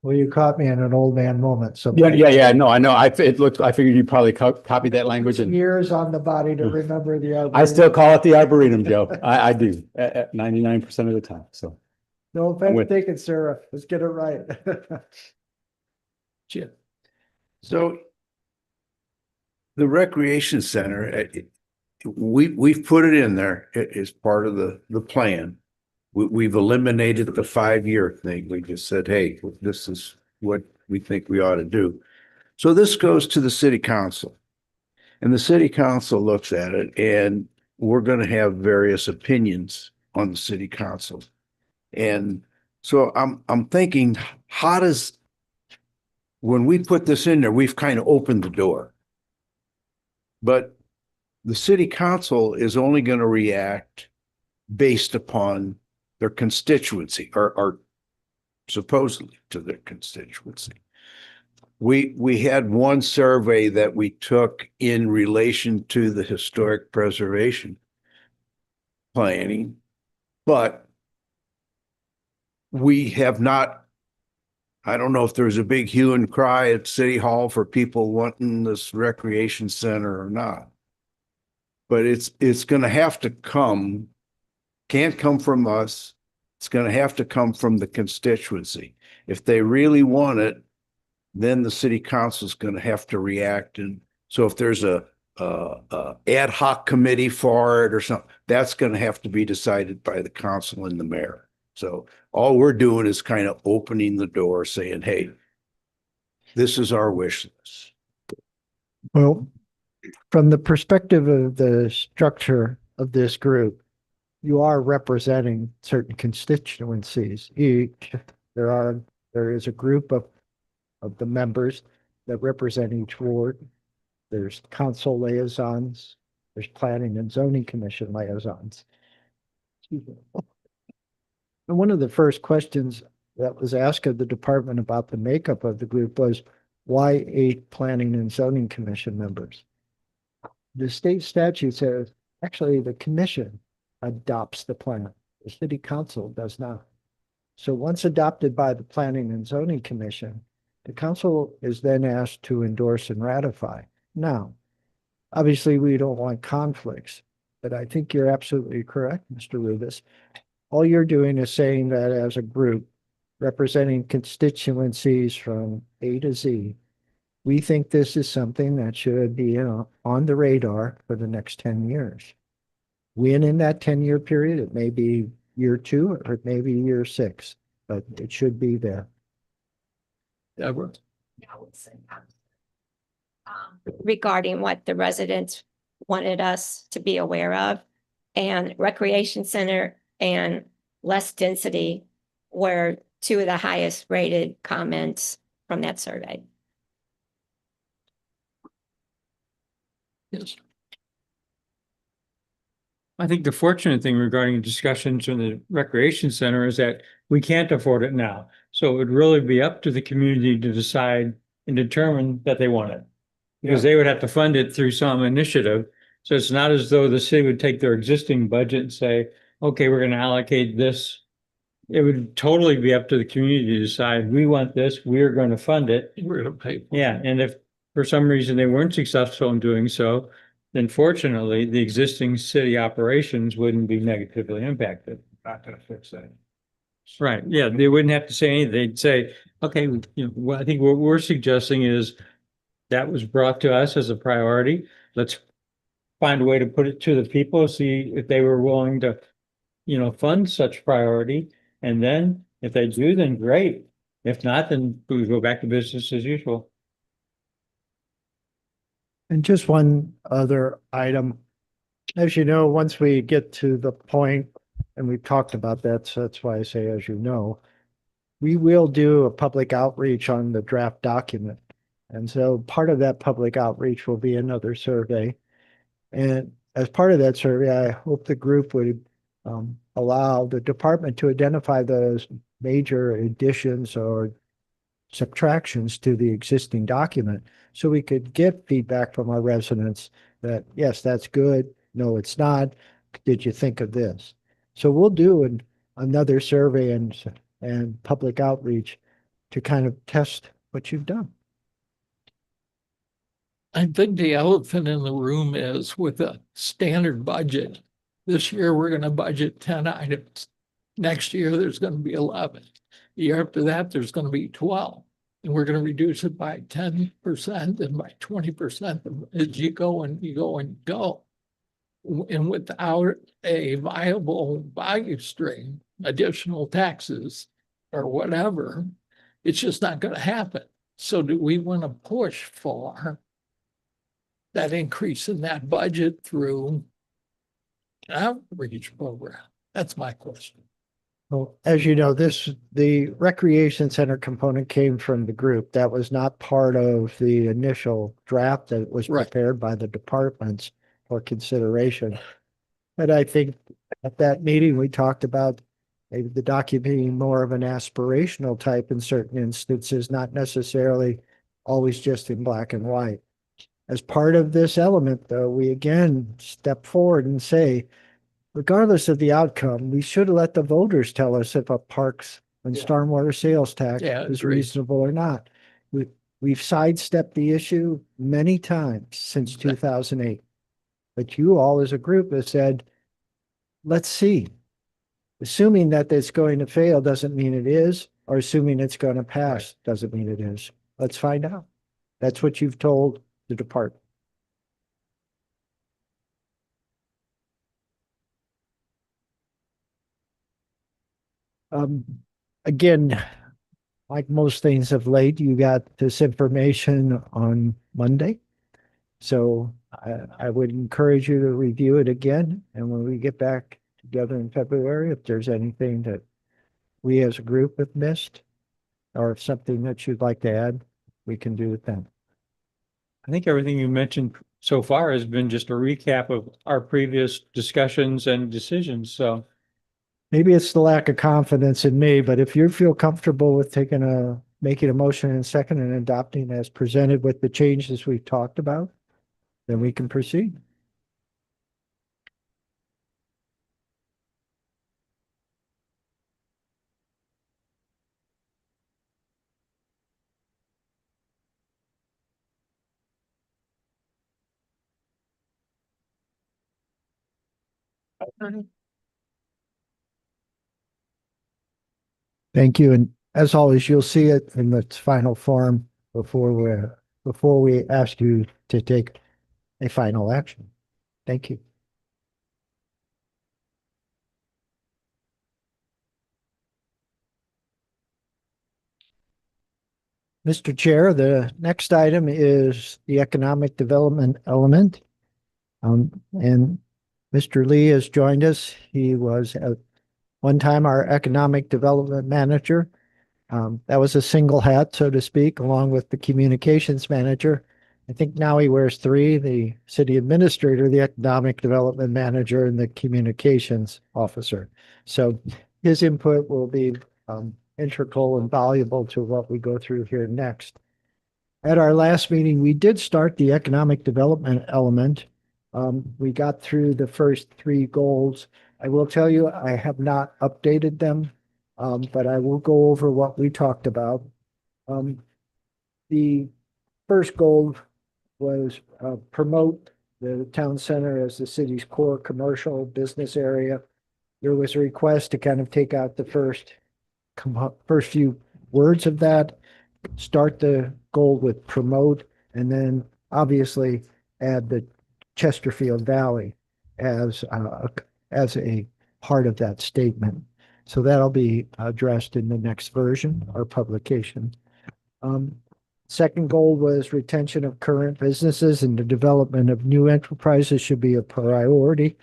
E: Well, you caught me in an old man moment, so.
I: Yeah. No, I know. I figured you probably copied that language and
E: Years on the body to remember the.
I: I still call it the Arboretum, Joe. I do 99% of the time. So.
E: No offense
I: With-
E: taken, Sarah. Let's get it right.
A: Jim.
J: So the recreation center, we've put it in there as part of the plan. We've eliminated the 5-year thing. We just said, hey, this is what we think we ought to do. So this goes to the city council. And the city council looks at it, and we're going to have various opinions on the city council. And so I'm thinking, when we put this in there, we've kind of opened the door. But the city council is only going to react based upon their constituency or supposedly to their constituency. We had one survey that we took in relation to the historic preservation planning, but we have not I don't know if there's a big hue and cry at City Hall for people wanting this recreation center or not. But it's gonna have to come, can't come from us. It's gonna have to come from the constituency. If they really want it, then the city council is gonna have to react. And so if there's a ad hoc committee for it or something, that's gonna have to be decided by the council and the mayor. So all we're doing is kind of opening the door saying, hey, this is our wish list.
E: Well, from the perspective of the structure of this group, you are representing certain constituencies. There is a group of the members that represent each ward. There's council liaisons, there's planning and zoning commission liaisons. Excuse me. And one of the first questions that was asked of the department about the makeup of the group was, why 8 planning and zoning commission members? The state statute says, actually, the commission adopts the plan. The city council does not. So once adopted by the planning and zoning commission, the council is then asked to endorse and ratify. Now, obviously, we don't want conflicts, but I think you're absolutely correct, Mr. Rubis. All you're doing is saying that as a group representing constituencies from A to Z, we think this is something that should be on the radar for the next 10 years. When in that 10-year period, it may be year 2 or it may be year 6, but it should be there.
A: Deborah?
L: Regarding what the residents wanted us to be aware of, and recreation center and less density were 2 of the highest rated comments from that survey.
A: Yes.
H: I think the fortunate thing regarding discussions in the recreation center is that we can't afford it now. So it would really be up to the community to decide and determine that they want it. Because they would have to fund it through some initiative. So it's not as though the city would take their existing budget and say, okay, we're going to allocate this. It would totally be up to the community to decide, we want this, we're going to fund it.
A: We're going to pay for it.
H: Yeah, and if for some reason they weren't successful in doing so, then fortunately, the existing city operations wouldn't be negatively impacted.
J: Not gonna fix that.
H: Right, yeah, they wouldn't have to say anything. They'd say, okay, I think what we're suggesting is that was brought to us as a priority. Let's find a way to put it to the people, see if they were willing to, fund such priority. And then if they do, then great. If not, then we go back to business as usual.
E: And just one other item. As you know, once we get to the point, and we've talked about that, so that's why I say, as you know, we will do a public outreach on the draft document. And so part of that public outreach will be another survey. And as part of that survey, I hope the group would allow the department to identify those major additions or subtractions to the existing document, so we could get feedback from our residents that, yes, that's good. No, it's not. Did you think of this? So we'll do another survey and public outreach to kind of test what you've done.
A: I think the elephant in the room is, with a standard budget, this year we're going to budget 10 items. Next year, there's going to be 11. The year after that, there's going to be 12. And we're going to reduce it by 10% and by 20% as you go and you go and go. And without a viable value stream, additional taxes or whatever, it's just not going to happen. So do we want to push for that increase in that budget through an outreach program? That's my question.
E: Well, as you know, the recreation center component came from the group. That was not part of the initial draft that was prepared by the departments for consideration. But I think at that meeting, we talked about maybe the document being more of an aspirational type in certain instances, not necessarily always just in black and white. As part of this element, though, we again step forward and say, regardless of the outcome, we should let the voters tell us if a parks on stormwater sales tax
A: Yeah,
E: is
A: agreed.
E: reasonable or not. We've sidestepped the issue many times since 2008. But you all as a group have said, let's see. Assuming that it's going to fail doesn't mean it is, or assuming it's going to pass doesn't mean it is. Let's find out. That's what you've told the department. Again, like most things of late, you got this information on Monday. So I would encourage you to review it again. And when we get back together in February, if there's anything that we as a group have missed, or if something that you'd like to add, we can do it then.
H: I think everything you mentioned so far has been just a recap of our previous discussions and decisions, so.
E: Maybe it's the lack of confidence in me, but if you feel comfortable with making a motion in second and adopting as presented with the changes we've talked about, then we can proceed. Thank you. And as always, you'll see it in its final form before we ask you to take a final action. Thank you. Mr. Chair, the next item is the economic development element. And Mr. Lee has joined us. He was at one time our economic development manager. That was a single hat, so to speak, along with the communications manager. I think now he wears three, the city administrator, the economic development manager, and the communications officer. So his input will be integral and valuable to what we go through here next. At our last meeting, we did start the economic development element. We got through the first three goals. I will tell you, I have not updated them, but I will go over what we talked about. The first goal was promote the town center as the city's core commercial business area. There was a request to kind of take out the first few words of that, start the goal with promote, and then obviously add the Chesterfield Valley as a part of that statement. So that'll be addressed in the next version or publication. Second goal was retention of current businesses and the development of new enterprises should be a priority.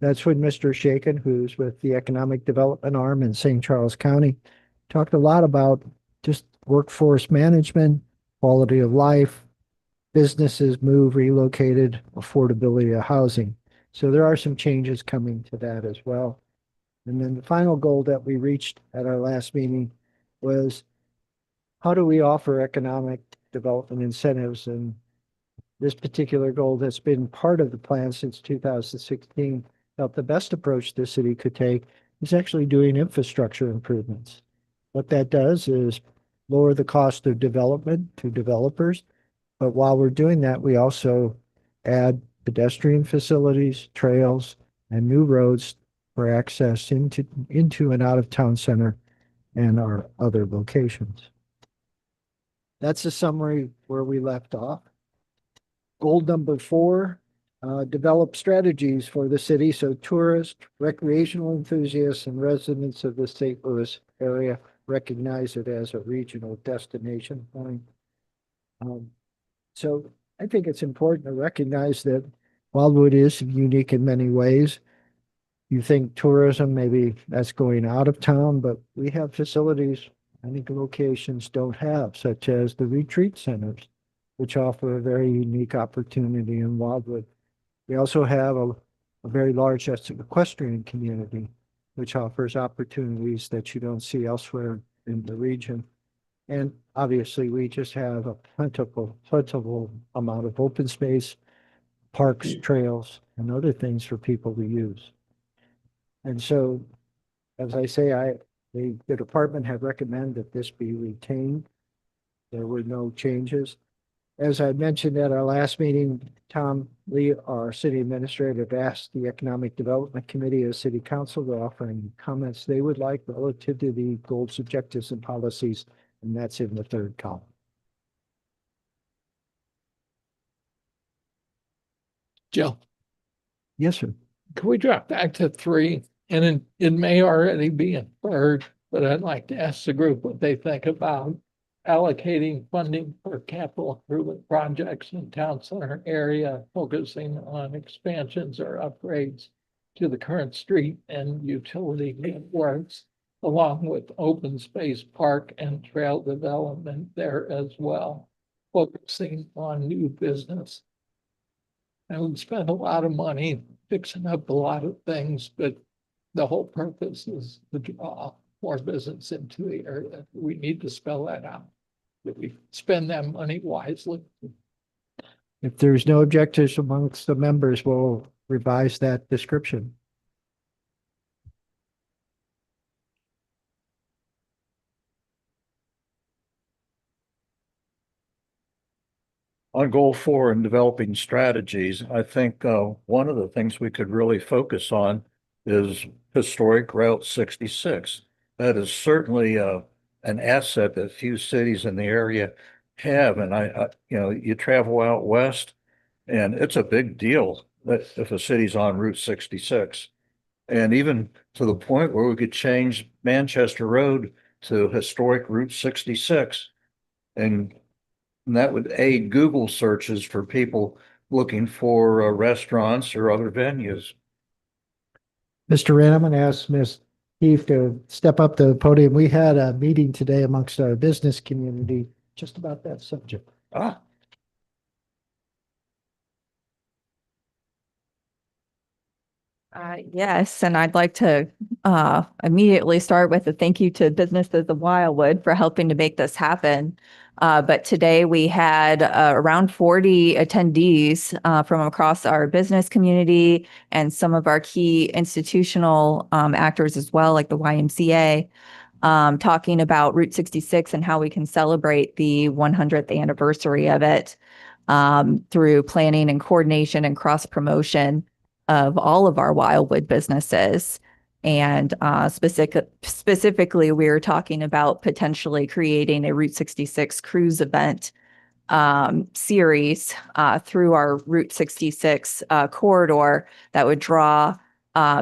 E: That's when Mr. Shaken, who's with the Economic Development Arm in St. Charles County, talked a lot about just workforce management, quality of life, businesses move, relocated, affordability of housing. So there are some changes coming to that as well. And then the final goal that we reached at our last meeting was how do we offer economic development incentives? And this particular goal that's been part of the plan since 2016 felt the best approach the city could take is actually doing infrastructure improvements. What that does is lower the cost of development to developers. But while we're doing that, we also add pedestrian facilities, trails, and new roads for access into and out of town center and our other locations. That's a summary where we left off. Goal number 4, develop strategies for the city so tourists, recreational enthusiasts, and residents of the St. Louis area recognize it as a regional destination point. So I think it's important to recognize that Wildwood is unique in many ways. You think tourism, maybe that's going out of town, but we have facilities many locations don't have, such as the retreat centers, which offer a very unique opportunity in Wildwood. We also have a very large equestrian community, which offers opportunities that you don't see elsewhere in the region. And obviously, we just have a plentiful amount of open space, parks, trails, and other things for people to use. And so, as I say, The department had recommended that this be retained. There were no changes. As I mentioned at our last meeting, Tom Lee, our city administrator, had asked the Economic Development Committee of City Council to offer any comments they would like relative to the goals, objectives, and policies, and that's in the third column.
A: Jill,
E: Yes, sir.
A: can we drop back to 3? And it may already be inferred, but I'd like to ask the group what they think about allocating funding for capital improvement projects in town center area, focusing on expansions or upgrades to the current street and utility networks, along with open space park and trail development there as well, focusing on new business. And we spend a lot of money fixing up a lot of things, but the whole purpose is to draw more business into the area. We need to spell that out, that we spend that money wisely.
E: If there's no objectives amongst the members, we'll revise that description.
M: On goal 4 in developing strategies, I think one of the things we could really focus on is historic Route 66. That is certainly an asset that few cities in the area have. And you travel out west and it's a big deal that if a city's on Route 66. And even to the point where we could change Manchester Road to historic Route 66. And that would aid Google searches for people looking for restaurants or other venues.
E: Mr. Rand, I'm going to ask Ms. Heath to step up to the podium. We had a meeting today amongst our business community just about that subject.
M: Ah,
N: Yes, and I'd like to immediately start with a thank you to businesses of Wildwood for helping to make this happen. But today we had around 40 attendees from across our business community and some of our key institutional actors as well, like the YMCA, talking about Route 66 and how we can celebrate the 100th anniversary of it through planning and coordination and cross promotion of all of our Wildwood businesses. And specifically, we were talking about potentially creating a Route 66 cruise event series through our Route 66 corridor that would draw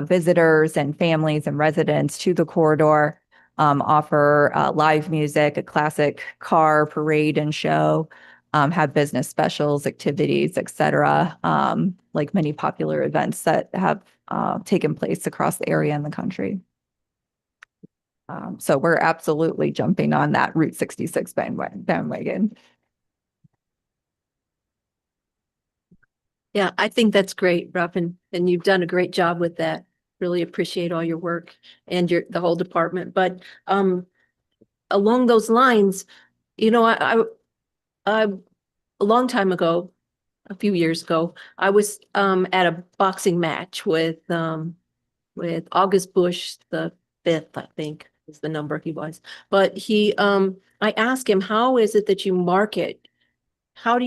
N: visitors and families and residents to the corridor, offer live music, a classic car parade and show, have business specials, activities, et cetera, like many popular events that have taken place across the area and the country. So we're absolutely jumping on that Route 66 bandwagon.
D: Yeah, I think that's great, Robin, and you've done a great job with that. Really appreciate all your work and the whole department. But along those lines, you know, I a long time ago, a few years ago, I was at a boxing match with August Bush the 5th, I think is the number he was. But I asked him, how is it that you market? What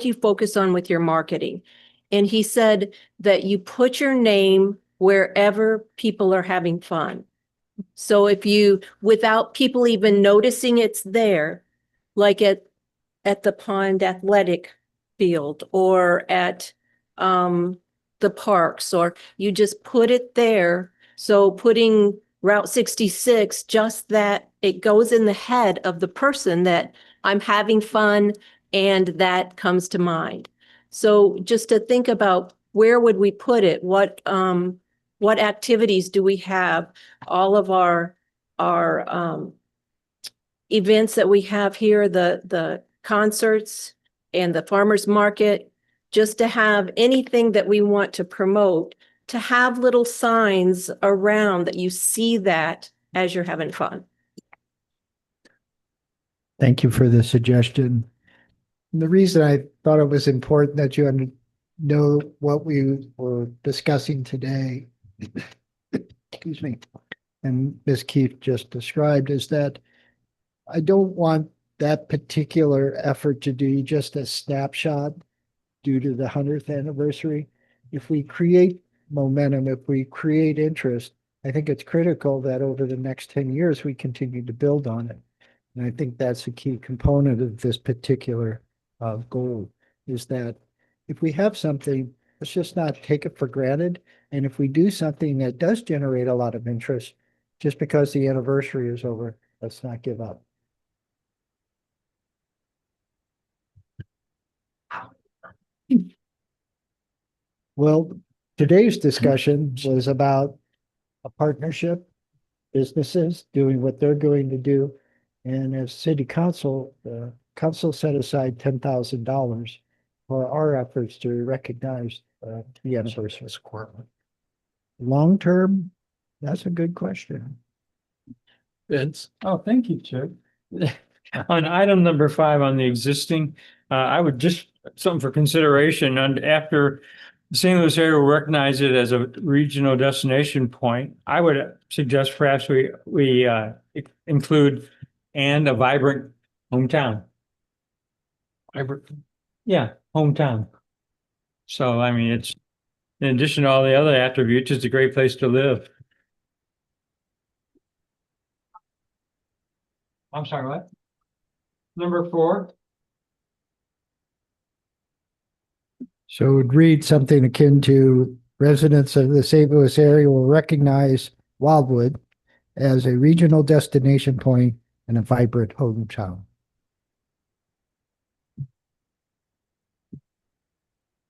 D: do you focus on with your marketing? And he said that you put your name wherever people are having fun. So without people even noticing it's there, like at the pond athletic field or at the parks, or you just put it there. So putting Route 66, just that it goes in the head of the person that I'm having fun, and that comes to mind. So just to think about, where would we put it? What activities do we have? All of our events that we have here, the concerts and the farmers market, just to have anything that we want to promote, to have little signs around that you see that as you're having fun.
E: Thank you for the suggestion. The reason I thought it was important that you know what we were discussing today, excuse me, and Ms. Keefe just described, is that I don't want that particular effort to do just a snapshot due to the 100th anniversary. If we create momentum, if we create interest, I think it's critical that over the next 10 years, we continue to build on it. And I think that's a key component of this particular goal, is that if we have something, let's just not take it for granted. And if we do something that does generate a lot of interest, just because the anniversary is over, let's not give up. Well, today's discussion was about a partnership, businesses doing what they're going to do. And as city council, the council set aside $10,000 for our efforts to recognize the anniversary. Long term, that's a good question.
A: Vince?
H: Oh, thank you, Chair. On item number 5 on the existing, I would just, something for consideration, and after the St. Louis area will recognize it as a regional destination point, I would suggest perhaps we include and a vibrant hometown. Yeah, hometown. So, I mean, it's, in addition to all the other attributes, it's a great place to live. I'm sorry, what? Number 4?
E: So it would read something akin to residents of the St. Louis area will recognize Wildwood as a regional destination point and a vibrant hometown.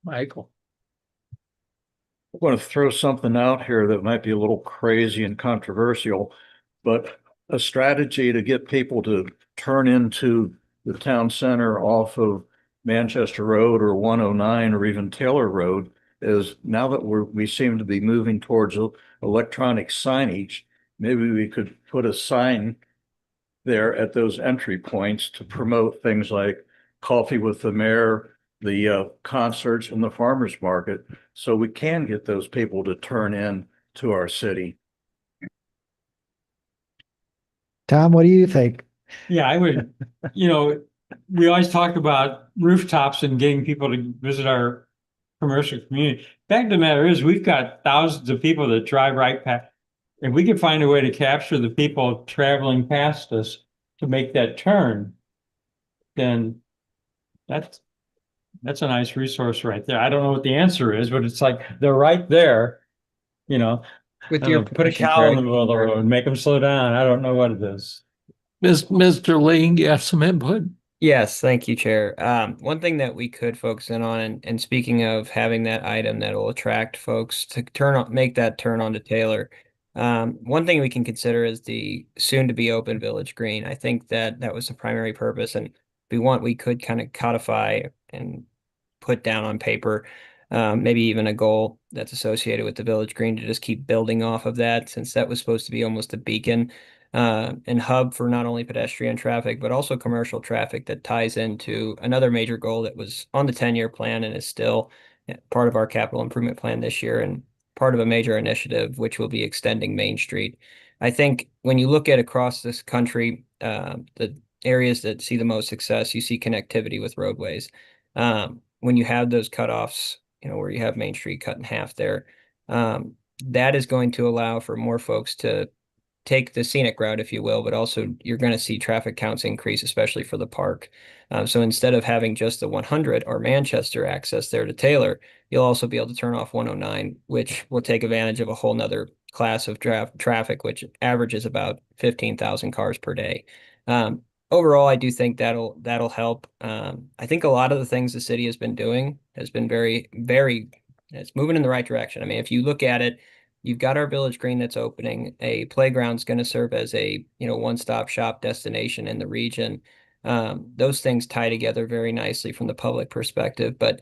A: Michael?
M: I'm going to throw something out here that might be a little crazy and controversial, but a strategy to get people to turn into the town center off of Manchester Road or 109 or even Taylor Road is, now that we seem to be moving towards electronic signage, maybe we could put a sign there at those entry points to promote things like coffee with the mayor, the concerts and the farmers market, so we can get those people to turn in to our city.
E: Tom, what do you think?
H: Yeah, I would, we always talk about rooftops and getting people to visit our commercial community. Fact of the matter is, we've got thousands of people that drive right past. If we could find a way to capture the people traveling past us to make that turn, then that's a nice resource right there. I don't know what the answer is, but it's like they're right there,
O: With
H: I
O: your
H: don't know, put a
O: permission,
H: cow in
O: Chair.
H: the middle of the road, make them slow down. I don't know what it is.
A: Mr. Ling, you have some input?
O: Yes, thank you, Chair. One thing that we could focus in on, and speaking of having that item that will attract folks to make that turn onto Taylor. One thing we can consider is the soon to be open Village Green. I think that was the primary purpose, and we could kind of codify and put down on paper, maybe even a goal that's associated with the Village Green to just keep building off of that, since that was supposed to be almost a beacon and hub for not only pedestrian traffic, but also commercial traffic that ties into another major goal that was on the 10-year plan and is still part of our capital improvement plan this year and part of a major initiative, which will be extending Main Street. I think when you look at across this country, the areas that see the most success, you see connectivity with roadways. When you have those cutoffs, where you have Main Street cut in half there, that is going to allow for more folks to take the scenic route, if you will, but also you're going to see traffic counts increase, especially for the park. So instead of having just the 100 or Manchester access there to Taylor, you'll also be able to turn off 109, which will take advantage of a whole nother class of traffic, which averages about 15,000 cars per day. Overall, I do think that'll help. I think a lot of the things the city has been doing has been it's moving in the right direction. I mean, if you look at it, you've got our Village Green that's opening. A playground's going to serve as a one-stop shop destination in the region. Those things tie together very nicely from the public perspective. But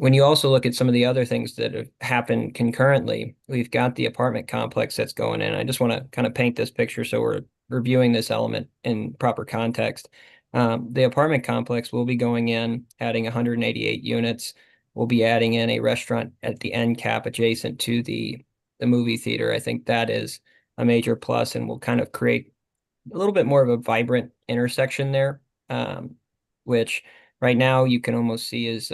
O: when you also look at some of the other things that have happened concurrently, we've got the apartment complex that's going in. I just want to kind of paint this picture so we're reviewing this element in proper context. The apartment complex will be going in, adding 188 units. We'll be adding in a restaurant at the end cap adjacent to the movie theater. I think that is a major plus and will kind of create a little bit more of a vibrant intersection there, which right now you can almost see as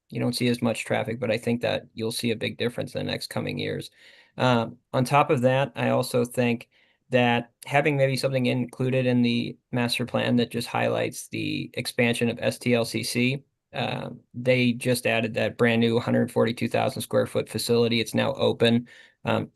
O: you don't see as much traffic, but I think that you'll see a big difference in the next coming years. On top of that, I also think that having maybe something included in the master plan that just highlights the expansion of STLCC. They just added that brand new 142,000 square foot facility. It's now open,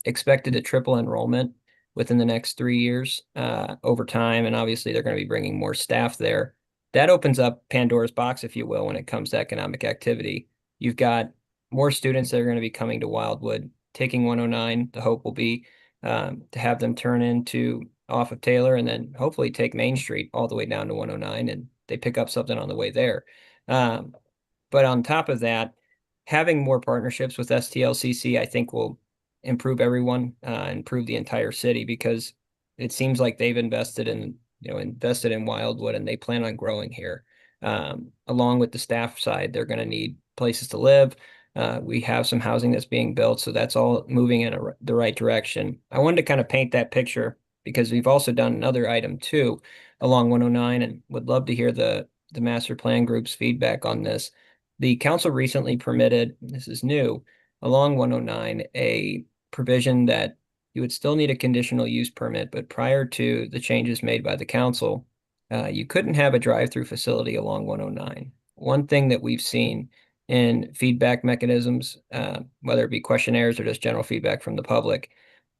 O: expected to triple enrollment within the next 3 years over time. And obviously, they're going to be bringing more staff there. That opens up Pandora's box, if you will, when it comes to economic activity. You've got more students that are going to be coming to Wildwood, taking 109. The hope will be to have them turn into off of Taylor and then hopefully take Main Street all the way down to 109 and they pick up something on the way there. But on top of that, having more partnerships with STLCC, I think will improve everyone, improve the entire city because it seems like they've invested in Wildwood and they plan on growing here. Along with the staff side, they're going to need places to live. We have some housing that's being built, so that's all moving in the right direction. I wanted to kind of paint that picture because we've also done another item too along 109 and would love to hear the master plan group's feedback on this. The council recently permitted, this is new, along 109, a provision that you would still need a conditional use permit, but prior to the changes made by the council, you couldn't have a drive-through facility along 109. One thing that we've seen in feedback mechanisms, whether it be questionnaires or just general feedback from the public,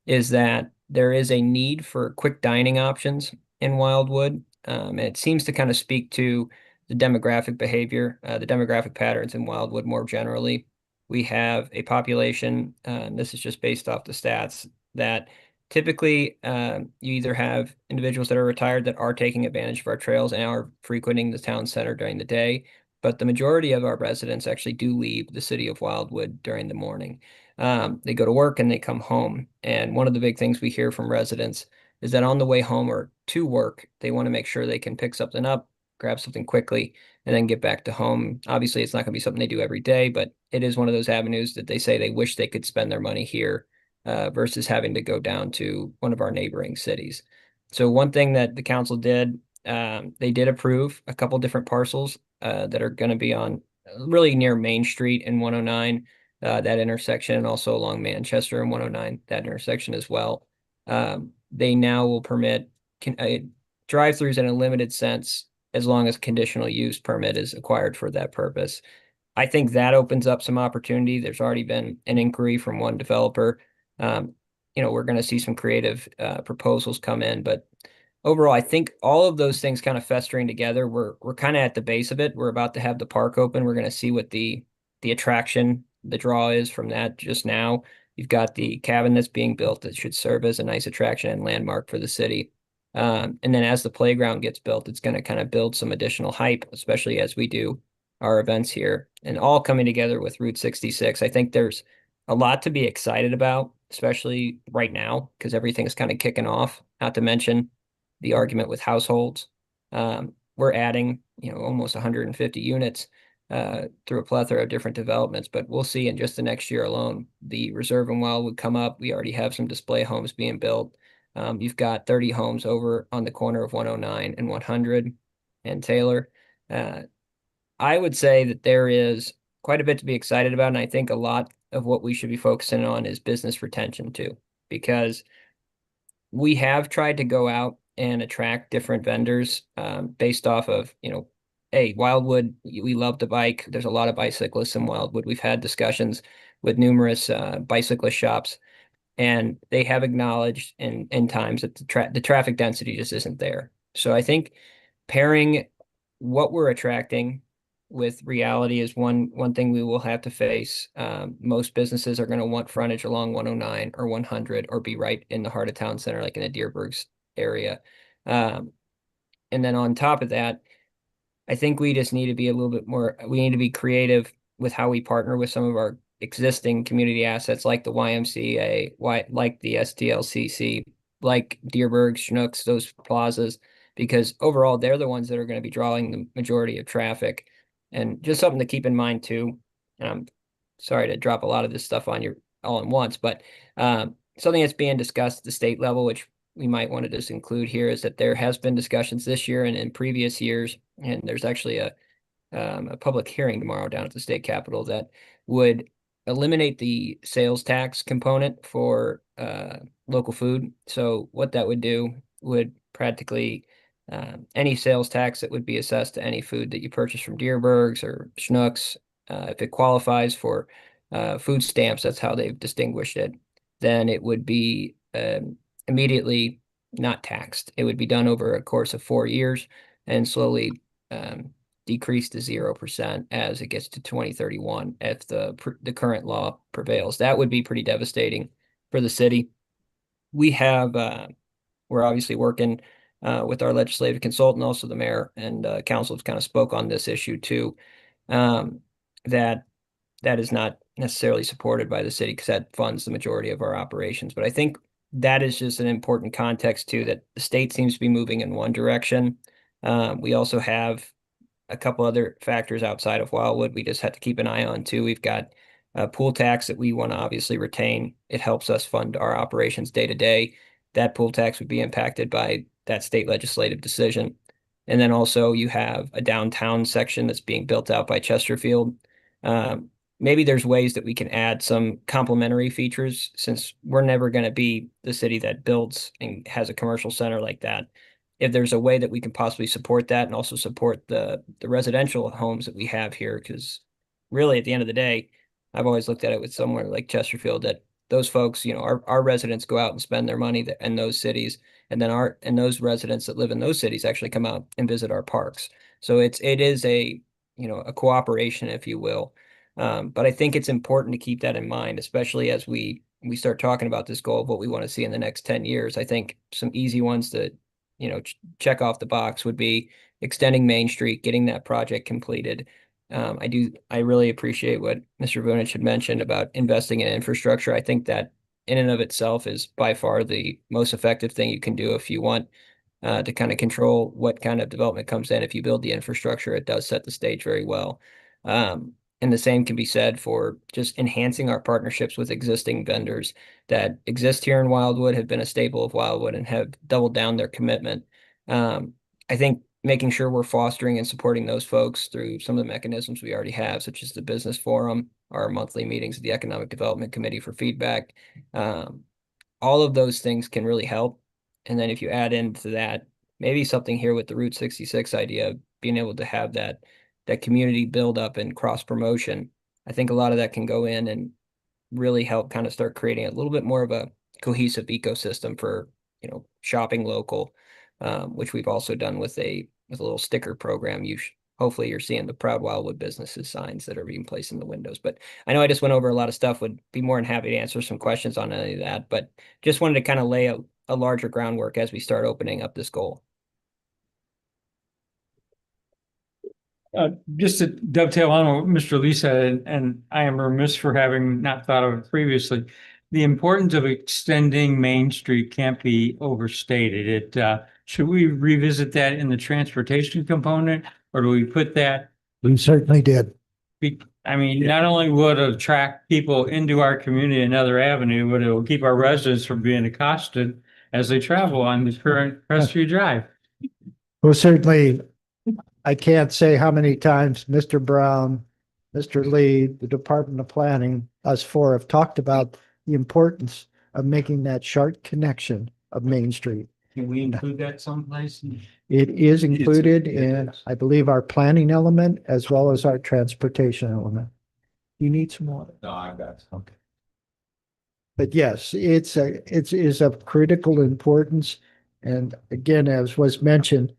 O: is that there is a need for quick dining options in Wildwood. And it seems to kind of speak to the demographic behavior, the demographic patterns in Wildwood more generally. We have a population, and this is just based off the stats, that typically you either have individuals that are retired that are taking advantage of our trails and are frequenting the town center during the day, but the majority of our residents actually do leave the city of Wildwood during the morning. They go to work and they come home. And one of the big things we hear from residents is that on the way home or to work, they want to make sure they can pick something up, grab something quickly, and then get back to home. Obviously, it's not going to be something they do every day, but it is one of those avenues that they say they wish they could spend their money here versus having to go down to one of our neighboring cities. So one thing that the council did, they did approve a couple different parcels that are going to be on really near Main Street and 109, that intersection, and also along Manchester and 109, that intersection as well. They now will permit drive-throughs in a limited sense as long as conditional use permit is acquired for that purpose. I think that opens up some opportunity. There's already been an inquiry from one developer. We're going to see some creative proposals come in, but overall, I think all of those things kind of festering together. We're kind of at the base of it. We're about to have the park open. We're going to see what the attraction, the draw is from that just now. You've got the cabin that's being built that should serve as a nice attraction and landmark for the city. And then as the playground gets built, it's going to kind of build some additional hype, especially as we do our events here and all coming together with Route 66. I think there's a lot to be excited about, especially right now, because everything's kind of kicking off, not to mention the argument with households. We're adding, almost 150 units through a plethora of different developments, but we'll see in just the next year alone. The reserve and well would come up. We already have some display homes being built. You've got 30 homes over on the corner of 109 and 100 and Taylor. I would say that there is quite a bit to be excited about, and I think a lot of what we should be focusing on is business retention too, because we have tried to go out and attract different vendors based off of, hey, Wildwood, we love to bike. There's a lot of bicyclists in Wildwood. We've had discussions with numerous bicyclist shops, and they have acknowledged in times that the traffic density just isn't there. So I think pairing what we're attracting with reality is one thing we will have to face. Most businesses are going to want frontage along 109 or 100 or be right in the heart of town center, like in the Deerbergs area. And then on top of that, I think we just need to be a little bit more, we need to be creative with how we partner with some of our existing community assets like the YMCA, like the STLCC, like Deerbergs, Chinooks, those plazas, because overall they're the ones that are going to be drawing the majority of traffic. And just something to keep in mind too, and I'm sorry to drop a lot of this stuff on you all at once, but something that's being discussed at the state level, which we might want to just include here, is that there has been discussions this year and in previous years, and there's actually a public hearing tomorrow down at the state capitol that would eliminate the sales tax component for local food. So what that would do would practically any sales tax that would be assessed to any food that you purchase from Deerbergs or Schnucks, if it qualifies for food stamps, that's how they've distinguished it, then it would be immediately not taxed. It would be done over a course of 4 years and slowly decrease to 0% as it gets to 2031 if the current law prevails. That would be pretty devastating for the city. We're obviously working with our legislative consultant, also the mayor and council have kind of spoke on this issue too. That is not necessarily supported by the city because that funds the majority of our operations. But I think that is just an important context too, that the state seems to be moving in one direction. We also have a couple other factors outside of Wildwood we just have to keep an eye on too. We've got a pool tax that we want to obviously retain. It helps us fund our operations day to day. That pool tax would be impacted by that state legislative decision. And then also you have a downtown section that's being built out by Chesterfield. Maybe there's ways that we can add some complementary features since we're never going to be the city that builds and has a commercial center like that. If there's a way that we can possibly support that and also support the residential homes that we have here, because really at the end of the day, I've always looked at it with somewhere like Chesterfield that those folks, our residents go out and spend their money in those cities, and then those residents that live in those cities actually come out and visit our parks. So it is a cooperation, if you will. But I think it's important to keep that in mind, especially as we start talking about this goal of what we want to see in the next 10 years. I think some easy ones to, check off the box would be extending Main Street, getting that project completed. I really appreciate what Mr. Vunich had mentioned about investing in infrastructure. I think that in and of itself is by far the most effective thing you can do if you want to kind of control what kind of development comes in. If you build the infrastructure, it does set the stage very well. And the same can be said for just enhancing our partnerships with existing vendors that exist here in Wildwood, have been a staple of Wildwood, and have doubled down their commitment. I think making sure we're fostering and supporting those folks through some of the mechanisms we already have, such as the business forum, our monthly meetings of the Economic Development Committee for feedback. All of those things can really help. And then if you add into that, maybe something here with the Route 66 idea of being able to have that community build up and cross promotion, I think a lot of that can go in and really help kind of start creating a little bit more of a cohesive ecosystem for, shopping local, which we've also done with a little sticker program. Hopefully you're seeing the Proud Wildwood Businesses signs that are being placed in the windows. But I know I just went over a lot of stuff, would be more than happy to answer some questions on any of that, but just wanted to kind of lay a larger groundwork as we start opening up this goal.
H: Just to dovetail on what Mr. Lee said, and I am remiss for having not thought of it previously, the importance of extending Main Street can't be overstated. Should we revisit that in the transportation component, or do we put that?
E: We certainly did.
H: Not only would it attract people into our community another avenue, but it will keep our residents from being accosted as they travel on the current Crestview Drive.
E: Well, certainly, I can't say how many times Mr. Brown, Mr. Lee, the Department of Planning, us four have talked about the importance of making that sharp connection of Main Street.
H: Can we include that someplace?
E: It is included in, I believe, our planning element as well as our transportation element. You need some water?
H: No, I got it.
E: Okay. But yes, it is of critical importance. And again, as was mentioned,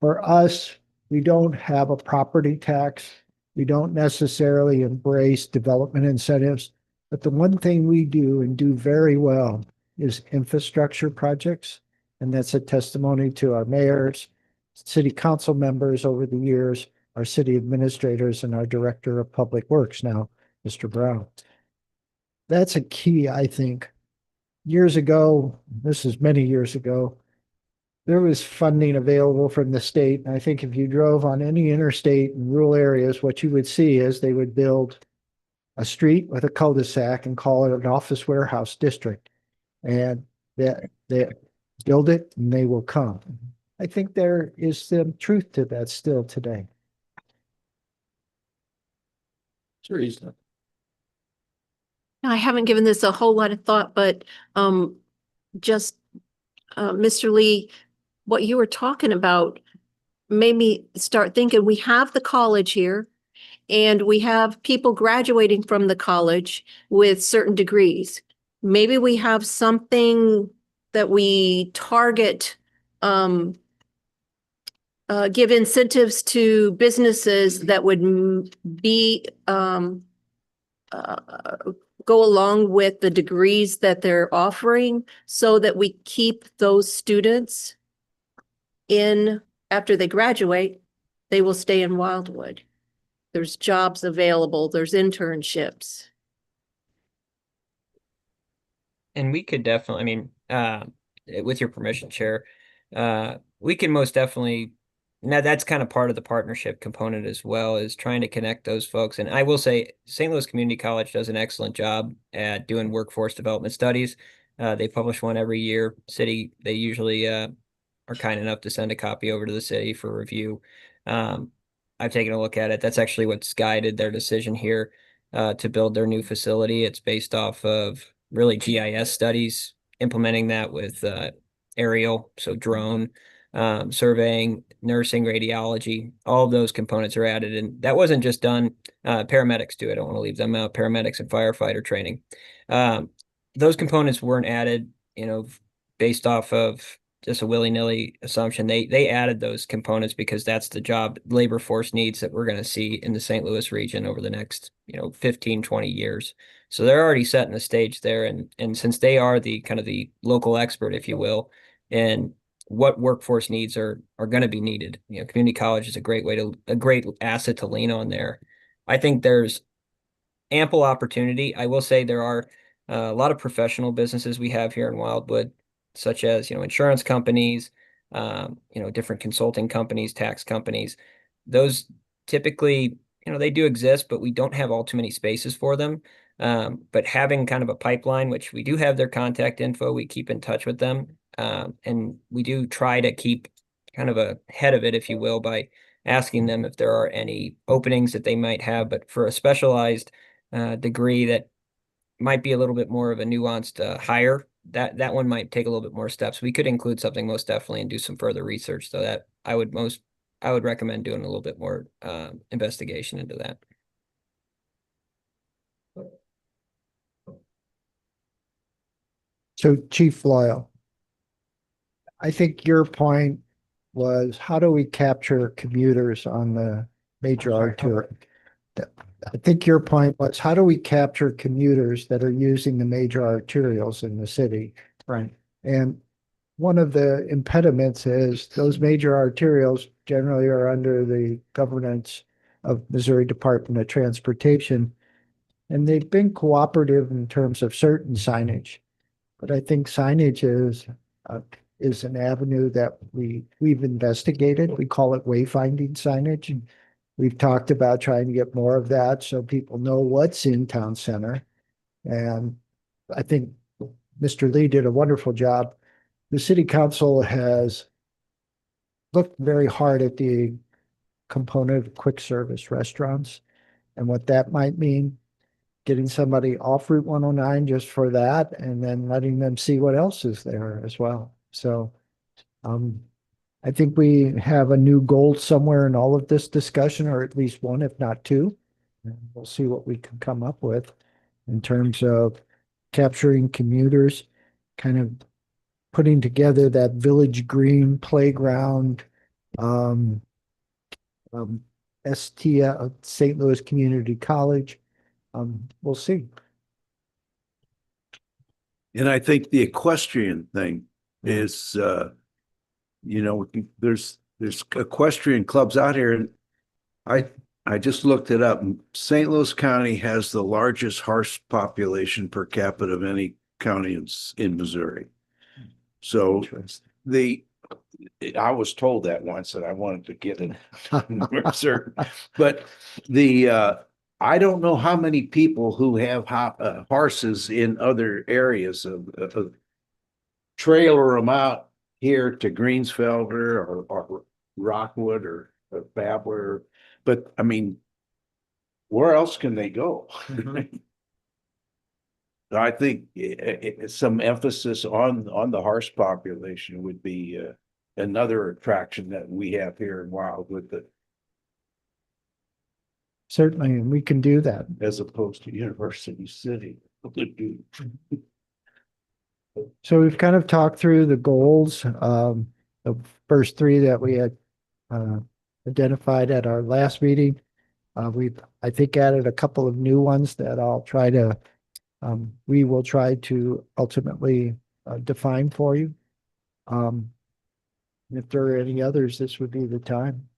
E: for us, we don't have a property tax. We don't necessarily embrace development incentives. But the one thing we do and do very well is infrastructure projects. And that's a testimony to our mayors, city council members over the years, our city administrators, and our director of public works now, Mr. Brown. That's a key, I think. Years ago, this is many years ago, there was funding available from the state. And I think if you drove on any interstate in rural areas, what you would see is they would build a street with a cul-de-sac and call it an office warehouse district. And that they build it and they will come. I think there is some truth to that still today.
A: Teresa.
D: I haven't given this a whole lot of thought, but just Mr. Lee, what you were talking about made me start thinking we have the college here and we have people graduating from the college with certain degrees. Maybe we have something that we target, give incentives to businesses that would be go along with the degrees that they're offering so that we keep those students in after they graduate, they will stay in Wildwood. There's jobs available, there's internships.
O: And we could definitely, I mean, with your permission, Chair, we can most definitely, now that's kind of part of the partnership component as well, is trying to connect those folks. And I will say St. Louis Community College does an excellent job at doing workforce development studies. They publish one every year. City, they usually are kind enough to send a copy over to the city for review. I've taken a look at it. That's actually what's guided their decision here to build their new facility. It's based off of really GIS studies, implementing that with aerial, so drone, surveying, nursing, radiology, all of those components are added. And that wasn't just done, paramedics do. I don't want to leave them out, paramedics and firefighter training. Those components weren't added, based off of just a willy-nilly assumption. They added those components because that's the job labor force needs that we're going to see in the St. Louis region over the next, 15, 20 years. So they're already setting the stage there. And since they are the kind of the local expert, if you will, in what workforce needs are going to be needed, community college is a great asset to lean on there. I think there's ample opportunity. I will say there are a lot of professional businesses we have here in Wildwood, such as, insurance companies, different consulting companies, tax companies. Those typically, they do exist, but we don't have all too many spaces for them. But having kind of a pipeline, which we do have their contact info, we keep in touch with them. And we do try to keep kind of ahead of it, if you will, by asking them if there are any openings that they might have, but for a specialized degree that might be a little bit more of a nuanced hire, that one might take a little bit more steps. We could include something most definitely and do some further research, so that I would recommend doing a little bit more investigation into that.
E: So Chief Loyal, I think your point was, how do we capture commuters on the major arterial? I think your point was, how do we capture commuters that are using the major arterials in the city? Right. And one of the impediments is those major arterials generally are under the governance of Missouri Department of Transportation. And they've been cooperative in terms of certain signage. But I think signage is an avenue that we've investigated. We call it wayfinding signage. We've talked about trying to get more of that so people know what's in town center. And I think Mr. Lee did a wonderful job. The city council has looked very hard at the component of quick service restaurants and what that might mean. Getting somebody off Route 109 just for that, and then letting them see what else is there as well. So I think we have a new goal somewhere in all of this discussion, or at least one, if not two. And we'll see what we can come up with in terms of capturing commuters, kind of putting together that village green playground, St. Louis Community College. We'll see.
J: And I think the equestrian thing is, there's equestrian clubs out here, and I just looked it up. St. Louis County has the largest horse population per capita of any county in Missouri. So I was told that once, and I wanted to get it certain, but I don't know how many people who have horses in other areas of trailer them out here to Greensfelder or Rockwood or Babler. But I mean, where else can they go? I think some emphasis on the horse population would be another attraction that we have here in Wildwood that
E: Certainly, and we can do that.
J: as opposed to University City.
E: So we've kind of talked through the goals, the first three that we had identified at our last meeting. We've, I think, added a couple of new ones that we will try to ultimately define for you. If there are any others, this would be the time.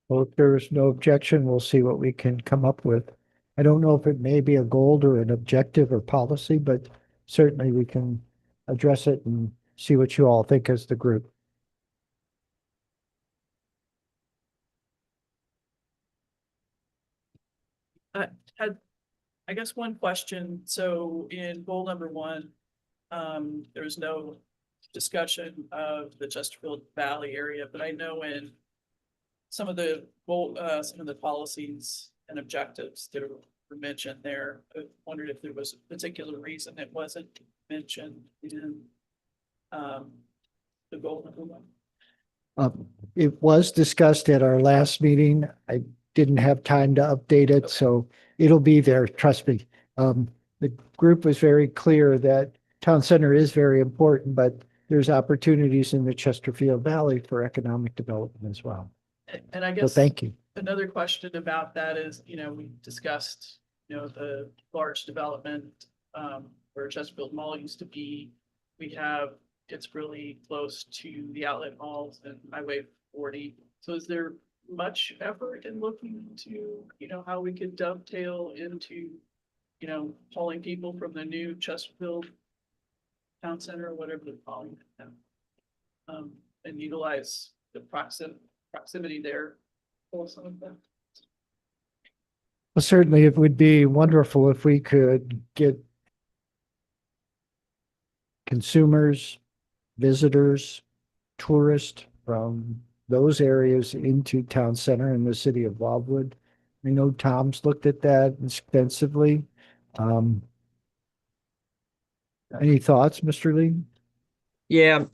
E: Well, if there is no objection, we'll see what we can come up with. I don't know if it may be a goal or an objective or policy, but certainly we can address it and see what you all think as the group.
G: I had, I guess, one question. So in goal number one, there was no discussion of the Chesterfield Valley area, but I know in some of the policies and objectives that were mentioned there, I wondered if there was a particular reason it wasn't mentioned in the goal number one.
E: It was discussed at our last meeting. I didn't have time to update it, so it'll be there, trust me. The group was very clear that town center is very important, but there's opportunities in the Chesterfield Valley for economic development as well.
G: And I
E: So
G: guess
E: thank you.
G: another question about that is, we discussed, the large development where Chesterfield Mall used to be. It's really close to the outlet malls and Highway 40. So is there much effort in looking into, how we could dovetail into, pulling people from the new Chesterfield Town Center or whatever they're calling it now, and utilize the proximity there for some of them?
E: Well, certainly it would be wonderful if we could get consumers, visitors, tourists from those areas into town center in the city of Wildwood. I know Tom's looked at that extensively. Any thoughts, Mr. Lee?
O: Yeah,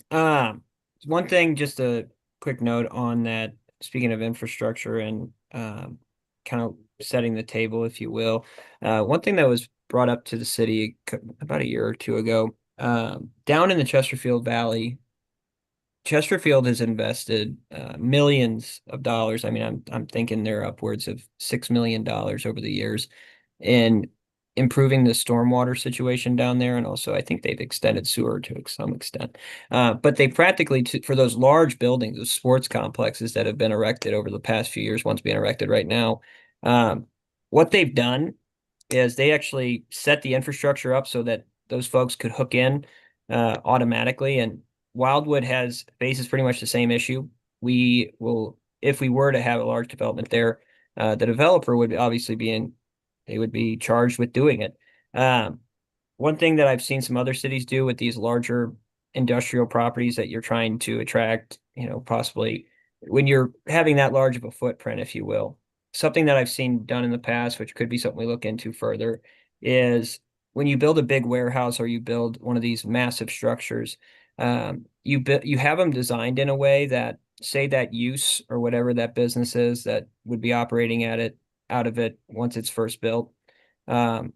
O: one thing, just a quick note on that, speaking of infrastructure and kind of setting the table, if you will. One thing that was brought up to the city about a year or two ago, down in the Chesterfield Valley, Chesterfield has invested millions of dollars. I mean, I'm thinking they're upwards of $6 million over the years in improving the stormwater situation down there, and also I think they've extended sewer to some extent. But they practically, for those large buildings, those sports complexes that have been erected over the past few years, one's being erected right now, what they've done is they actually set the infrastructure up so that those folks could hook in automatically. And Wildwood faces pretty much the same issue. We will, if we were to have a large development there, the developer would obviously they would be charged with doing it. One thing that I've seen some other cities do with these larger industrial properties that you're trying to attract, possibly when you're having that large of a footprint, if you will, something that I've seen done in the past, which could be something we look into further, is when you build a big warehouse or you build one of these massive structures, you have them designed in a way that, say, that use or whatever that business is that would be operating at it out of it once it's first built, um,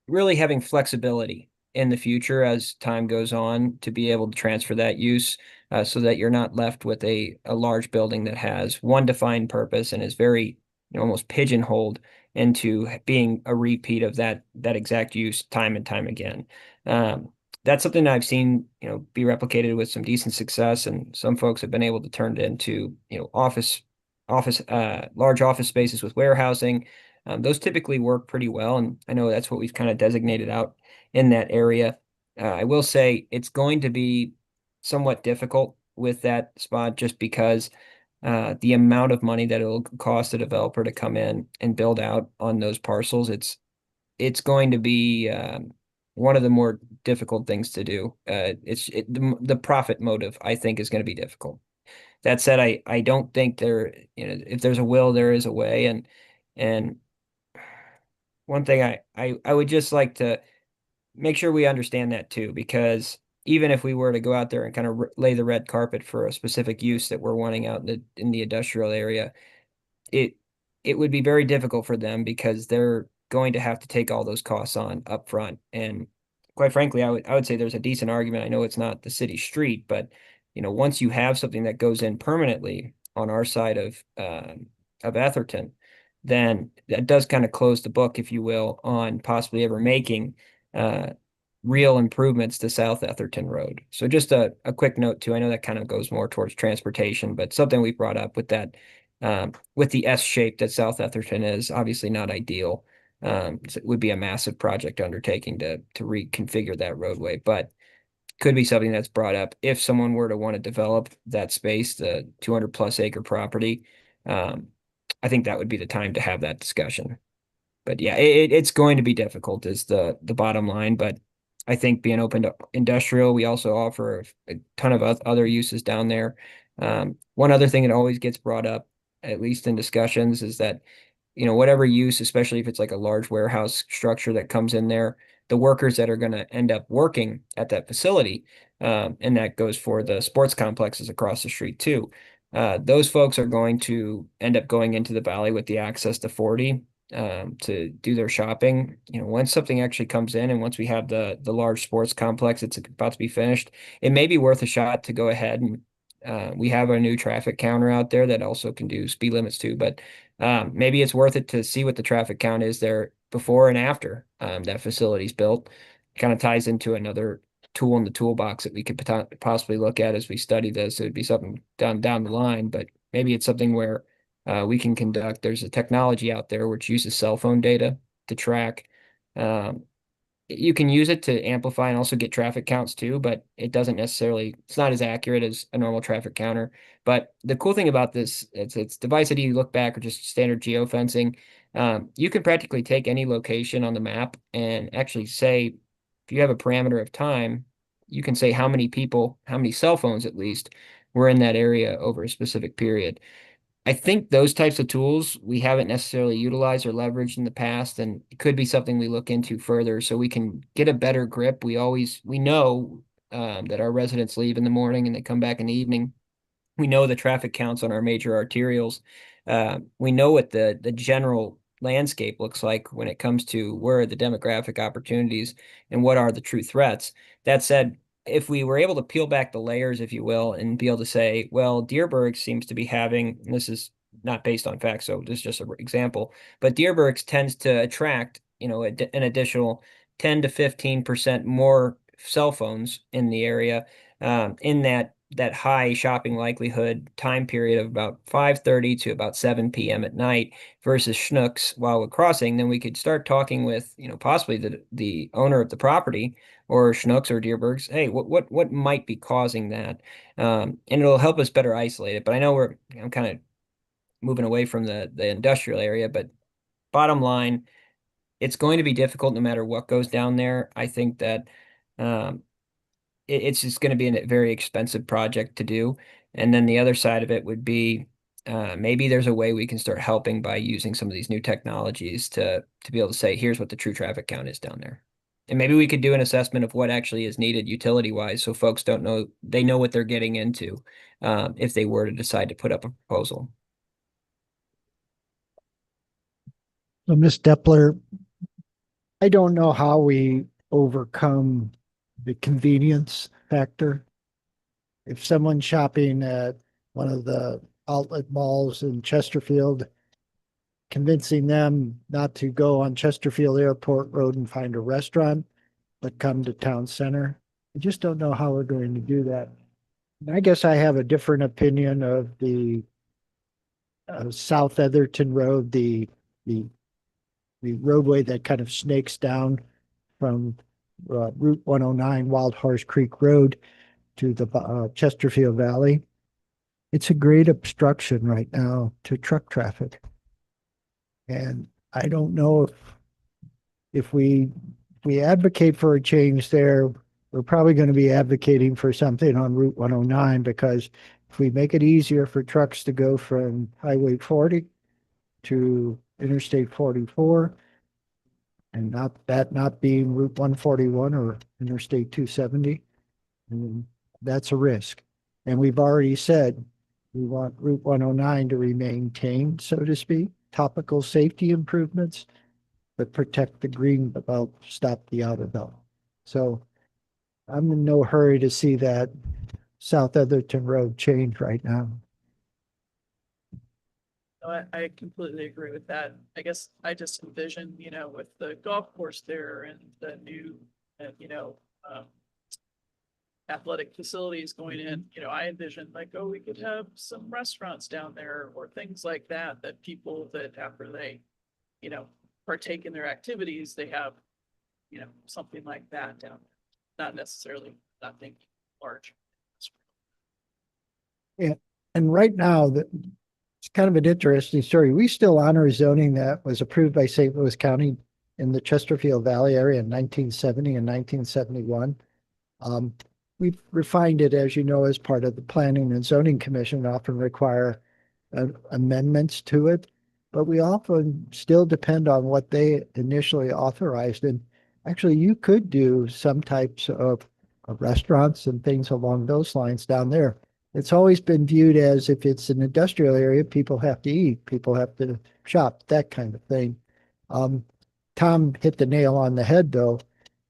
O: really having flexibility in the future as time goes on to be able to transfer that use, so that you're not left with a large building that has one defined purpose and is very, almost pigeonholed into being a repeat of that exact use time and time again. That's something that I've seen, be replicated with some decent success, and some folks have been able to turn it into, large office spaces with warehousing. Those typically work pretty well, and I know that's what we've kind of designated out in that area. I will say it's going to be somewhat difficult with that spot just because the amount of money that it'll cost a developer to come in and build out on those parcels, it's going to be one of the more difficult things to do. The profit motive, I think, is going to be difficult. That said, I don't think if there's a will, there is a way, and one thing I would just like to make sure we understand that too, because even if we were to go out there and kind of lay the red carpet for a specific use that we're wanting out in the industrial area, it it would be very difficult for them because they're going to have to take all those costs on up front. And quite frankly, I would say there's a decent argument. I know it's not the city street, but once you have something that goes in permanently on our side of Atherton, then that does kind of close the book, if you will, on possibly ever making uh real improvements to South Etherton Road. So just a quick note too. I know that kind of goes more towards transportation, but something we brought up with that, with the S shape that South Etherton is, obviously not ideal. So it would be a massive project undertaking to reconfigure that roadway, but could be something that's brought up if someone were to want to develop that space, the 200 plus acre property. Um, I think that would be the time to have that discussion. But yeah, it's going to be difficult is the bottom line. But I think being open to industrial, we also offer a ton of other uses down there. One other thing that always gets brought up, at least in discussions, is that whatever use, especially if it's like a large warehouse structure that comes in there, the workers that are going to end up working at that facility, and that goes for the sports complexes across the street too. Those folks are going to end up going into the valley with the access to 40, to do their shopping. Once something actually comes in and once we have the large sports complex, it's about to be finished, it may be worth a shot to go ahead and we have a new traffic counter out there that also can do speed limits too, but maybe it's worth it to see what the traffic count is there before and after that facility's built. Kind of ties into another tool in the toolbox that we could possibly look at as we study this. It would be something down the line, but maybe it's something where we can conduct. There's a technology out there which uses cell phone data to track. Um, you can use it to amplify and also get traffic counts too, but it's not as accurate as a normal traffic counter. But the cool thing about this, it's device ID, look back, or just standard geofencing. You can practically take any location on the map and actually say, if you have a parameter of time, you can say how many people, how many cell phones at least, were in that area over a specific period. I think those types of tools we haven't necessarily utilized or leveraged in the past, and it could be something we look into further so we can get a better grip. We know that our residents leave in the morning and they come back in the evening. We know the traffic counts on our major arterials. We know what the general landscape looks like when it comes to where are the demographic opportunities and what are the true threats. That said, if we were able to peel back the layers, if you will, and be able to say, well, Deerberg seems to be having, and this is not based on facts, so this is just an example, but Deerberg tends to attract, an additional 10 to 15% more cell phones in the area, in that high shopping likelihood time period of about 5:30 to about 7 p.m. at night versus Schnucks while we're crossing, then we could start talking with, possibly the owner of the property or Schnucks or Deerbergs. Hey, what might be causing that? And it'll help us better isolate it. But I know I'm kind of moving away from the industrial area, but bottom line, it's going to be difficult no matter what goes down there. I think that um, it's just going to be a very expensive project to do. And then the other side of it would be maybe there's a way we can start helping by using some of these new technologies to be able to say, here's what the true traffic count is down there. And maybe we could do an assessment of what actually is needed utility wise, so folks don't know, they know what they're getting into, if they were to decide to put up a proposal.
E: So Ms. Depler, I don't know how we overcome the convenience factor. If someone's shopping at one of the outlet malls in Chesterfield, convincing them not to go on Chesterfield Airport Road and find a restaurant, but come to town center. I just don't know how we're going to do that. And I guess I have a different opinion of the South Etherton Road, the roadway that kind of snakes down from Route 109, Wild Horse Creek Road to the Chesterfield Valley. It's a great obstruction right now to truck traffic. And I don't know if we advocate for a change there, we're probably going to be advocating for something on Route 109, because if we make it easier for trucks to go from Highway 40 to Interstate 44, and not being Route 141 or Interstate 270, that's a risk. And we've already said we want Route 109 to remain tame, so to speak, topical safety improvements, but protect the green belt, stop the outer belt. So I'm in no hurry to see that South Etherton Road change right now.
G: I completely agree with that. I guess I just envision, with the golf course there and the new, athletic facilities going in, I envision like, oh, we could have some restaurants down there or things like that, that people that after they, partake in their activities, they have, something like that down there. Not necessarily nothing large.
E: Yeah. And right now, it's kind of an interesting story. We still honor zoning that was approved by St. Louis County in the Chesterfield Valley area in 1970 and 1971. We've refined it, as you know, as part of the Planning and Zoning Commission, often require amendments to it, but we often still depend on what they initially authorized. And actually, you could do some types of restaurants and things along those lines down there. It's always been viewed as, if it's an industrial area, people have to eat, people have to shop, that kind of thing. Tom hit the nail on the head, though.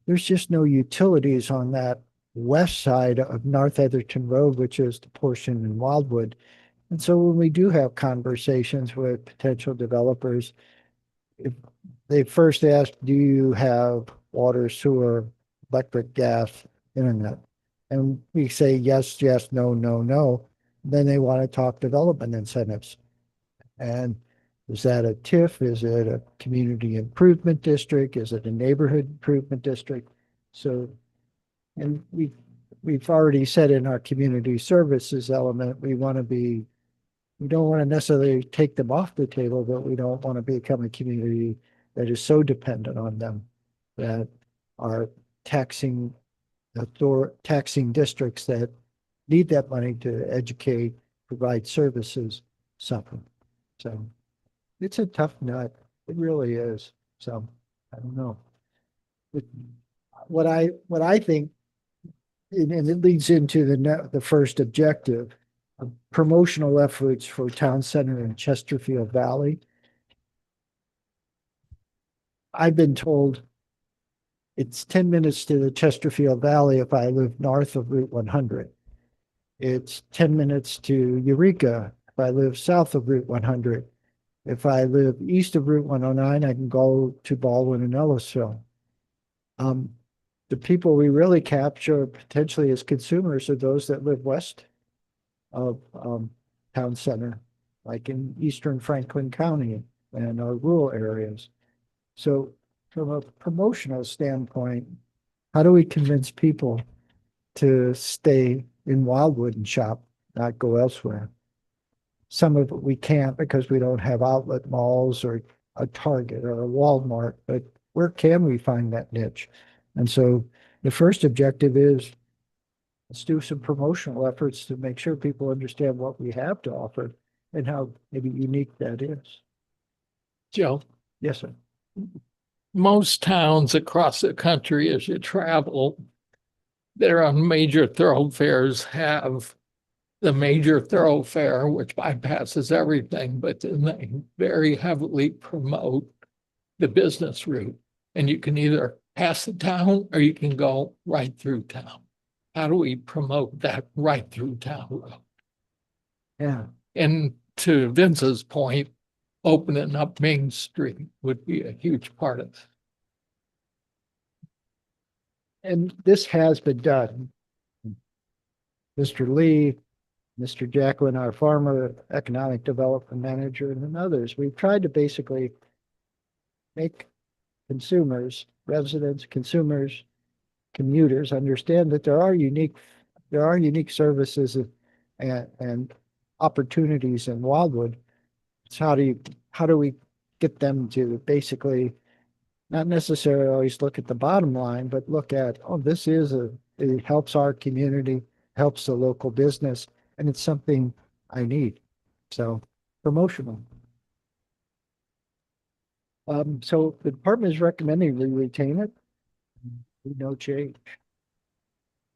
E: There's just no utilities on that west side of North Etherton Road, which is the portion in Wildwood. And so when we do have conversations with potential developers, if they first ask, do you have water, sewer, electric, gas, internet? And we say yes, yes, no, no, no. Then they want to talk development incentives. And is that a TIF? Is it a community improvement district? Is it a neighborhood improvement district? So, and we've already said in our community services element, we don't want to necessarily take them off the table, but we don't want to become a community that is so dependent on them that our taxing districts that need that money to educate, provide services suffer. So it's a tough nut. It really is. So I don't know. What I think, and it leads into the first objective, of promotional efforts for town center in Chesterfield Valley. I've been told it's 10 minutes to the Chesterfield Valley if I live north of Route 100. It's 10 minutes to Eureka if I live south of Route 100. If I live east of Route 109, I can go to Baldwin and Ellisville. The people we really capture potentially as consumers are those that live west of town center, like in eastern Franklin County and our rural areas. So from a promotional standpoint, how do we convince people to stay in Wildwood and shop, not go elsewhere? Some of it we can't because we don't have outlet malls or a Target or a Walmart, but where can we find that niche? And so the first objective is, let's do some promotional efforts to make sure people understand what we have to offer. and how maybe unique that is.
A: Joe,
E: Yes, sir.
A: most towns across the country, as you travel, that are on major thoroughfares have the major thoroughfare, which bypasses everything, but then they very heavily promote the business route. And you can either pass the town or you can go right through town. How do we promote that right through town road?
E: Yeah.
A: And to Vince's point, opening up Main Street would be a huge part of it.
E: And this has been done. Mr. Lee, Mr. Jacqueline, our former economic development manager, and others, we've tried to basically make consumers, residents, consumers, commuters understand that there are unique services and opportunities in Wildwood. It's how do we get them to basically not necessarily always look at the bottom line, but look at, oh, it helps our community, helps the local business, and it's something I need. So promotional. So the department is recommending we retain it. No change.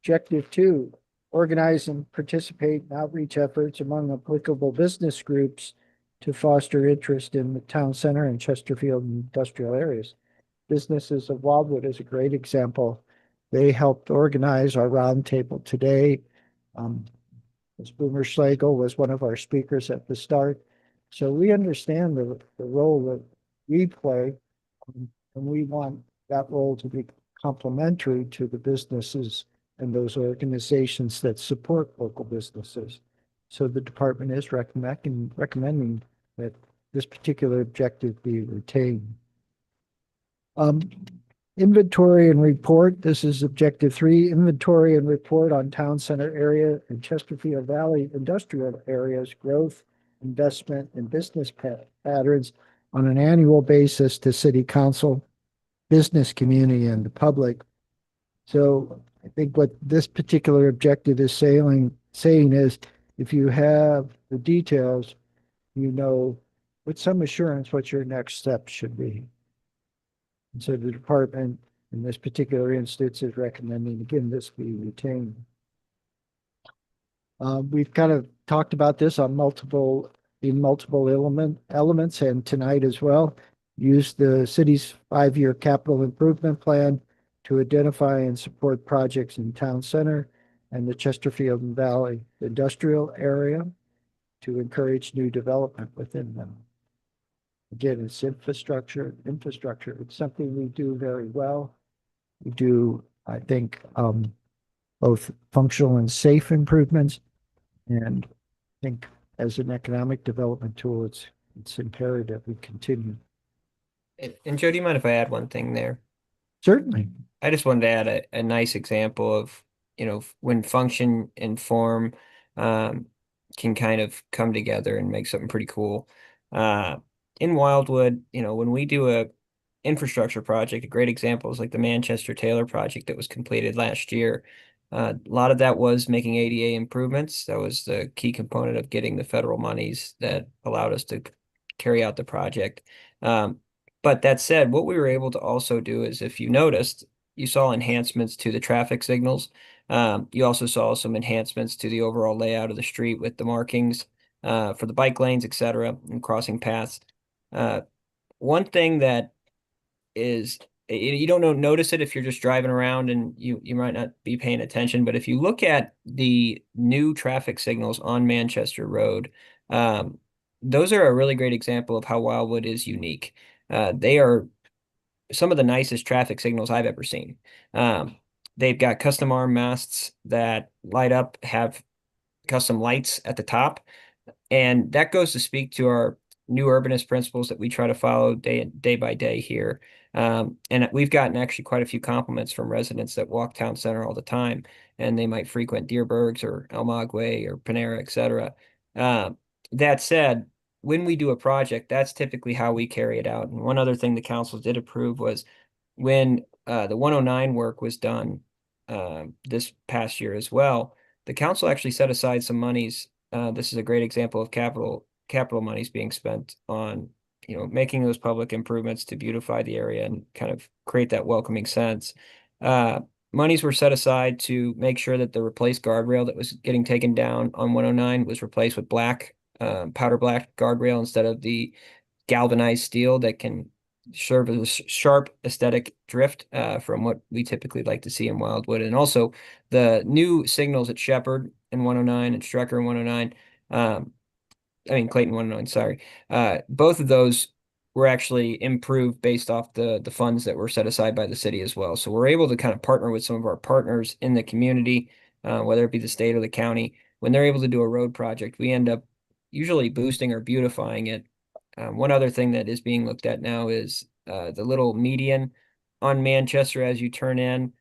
E: Objective 2, organize and participate in outreach efforts among applicable business groups to foster interest in the town center and Chesterfield industrial areas. Businesses of Wildwood is a great example. They helped organize our roundtable today. Ms. Boomer Schlegel was one of our speakers at the start. So we understand the role that we play, and we want that role to be complementary to the businesses and those organizations that support local businesses. So the department is recommending that this particular objective be retained. Inventory and report. This is objective 3, inventory and report on town center area and Chesterfield Valley industrial areas, growth, investment, and business patterns on an annual basis to city council, business community, and the public. So I think what this particular objective is saying is if you have the details, you know with some assurance what your next step should be. And so the department in this particular instance is recommending, again, this be retained. We've kind of talked about this on multiple elements and tonight as well. Use the city's 5-year capital improvement plan to identify and support projects in town center and the Chesterfield and Valley industrial area to encourage new development within them. Again, it's infrastructure. It's something we do very well. We do, I think, both functional and safe improvements. And I think as an economic development tool, it's imperative we continue.
O: And Joe, do you mind if I add one thing there?
E: Certainly.
O: I just wanted to add a nice example of, when function and form can kind of come together and make something pretty cool. In Wildwood, when we do a infrastructure project, a great example is like the Manchester Taylor project that was completed last year. A lot of that was making ADA improvements. That was the key component of getting the federal monies that allowed us to carry out the project. But that said, what we were able to also do is, if you noticed, you saw enhancements to the traffic signals. You also saw some enhancements to the overall layout of the street with the markings for the bike lanes, etc., and crossing paths. One thing that is, you don't notice it if you're just driving around and you might not be paying attention, but if you look at the new traffic signals on Manchester Road, those are a really great example of how Wildwood is unique. They are some of the nicest traffic signals I've ever seen. They've got custom arm masts that light up, have custom lights at the top. And that goes to speak to our new urbanist principles that we try to follow day by day here. And we've gotten actually quite a few compliments from residents that walk town center all the time, and they might frequent Deerbergs or El Maguey or Panera, etc. That said, when we do a project, that's typically how we carry it out. And one other thing the council did approve was when the 109 work was done this past year as well, the council actually set aside some monies. This is a great example of capital capital monies being spent on, making those public improvements to beautify the area and kind of create that welcoming sense. Monies were set aside to make sure that the replaced guardrail that was getting taken down on 109 was replaced with black, powder black guardrail instead of the galvanized steel that can serve as a sharp aesthetic drift from what we typically like to see in Wildwood. And also the new signals at Shepherd in 109 and Strecker in 109, Clayton 109, sorry. Both of those were actually improved based off the funds that were set aside by the city as well. So we're able to kind of partner with some of our partners in the community, whether it be the state or the county. When they're able to do a road project, we end up usually boosting or beautifying it. One other thing that is being looked at now is the little median on Manchester as you turn in,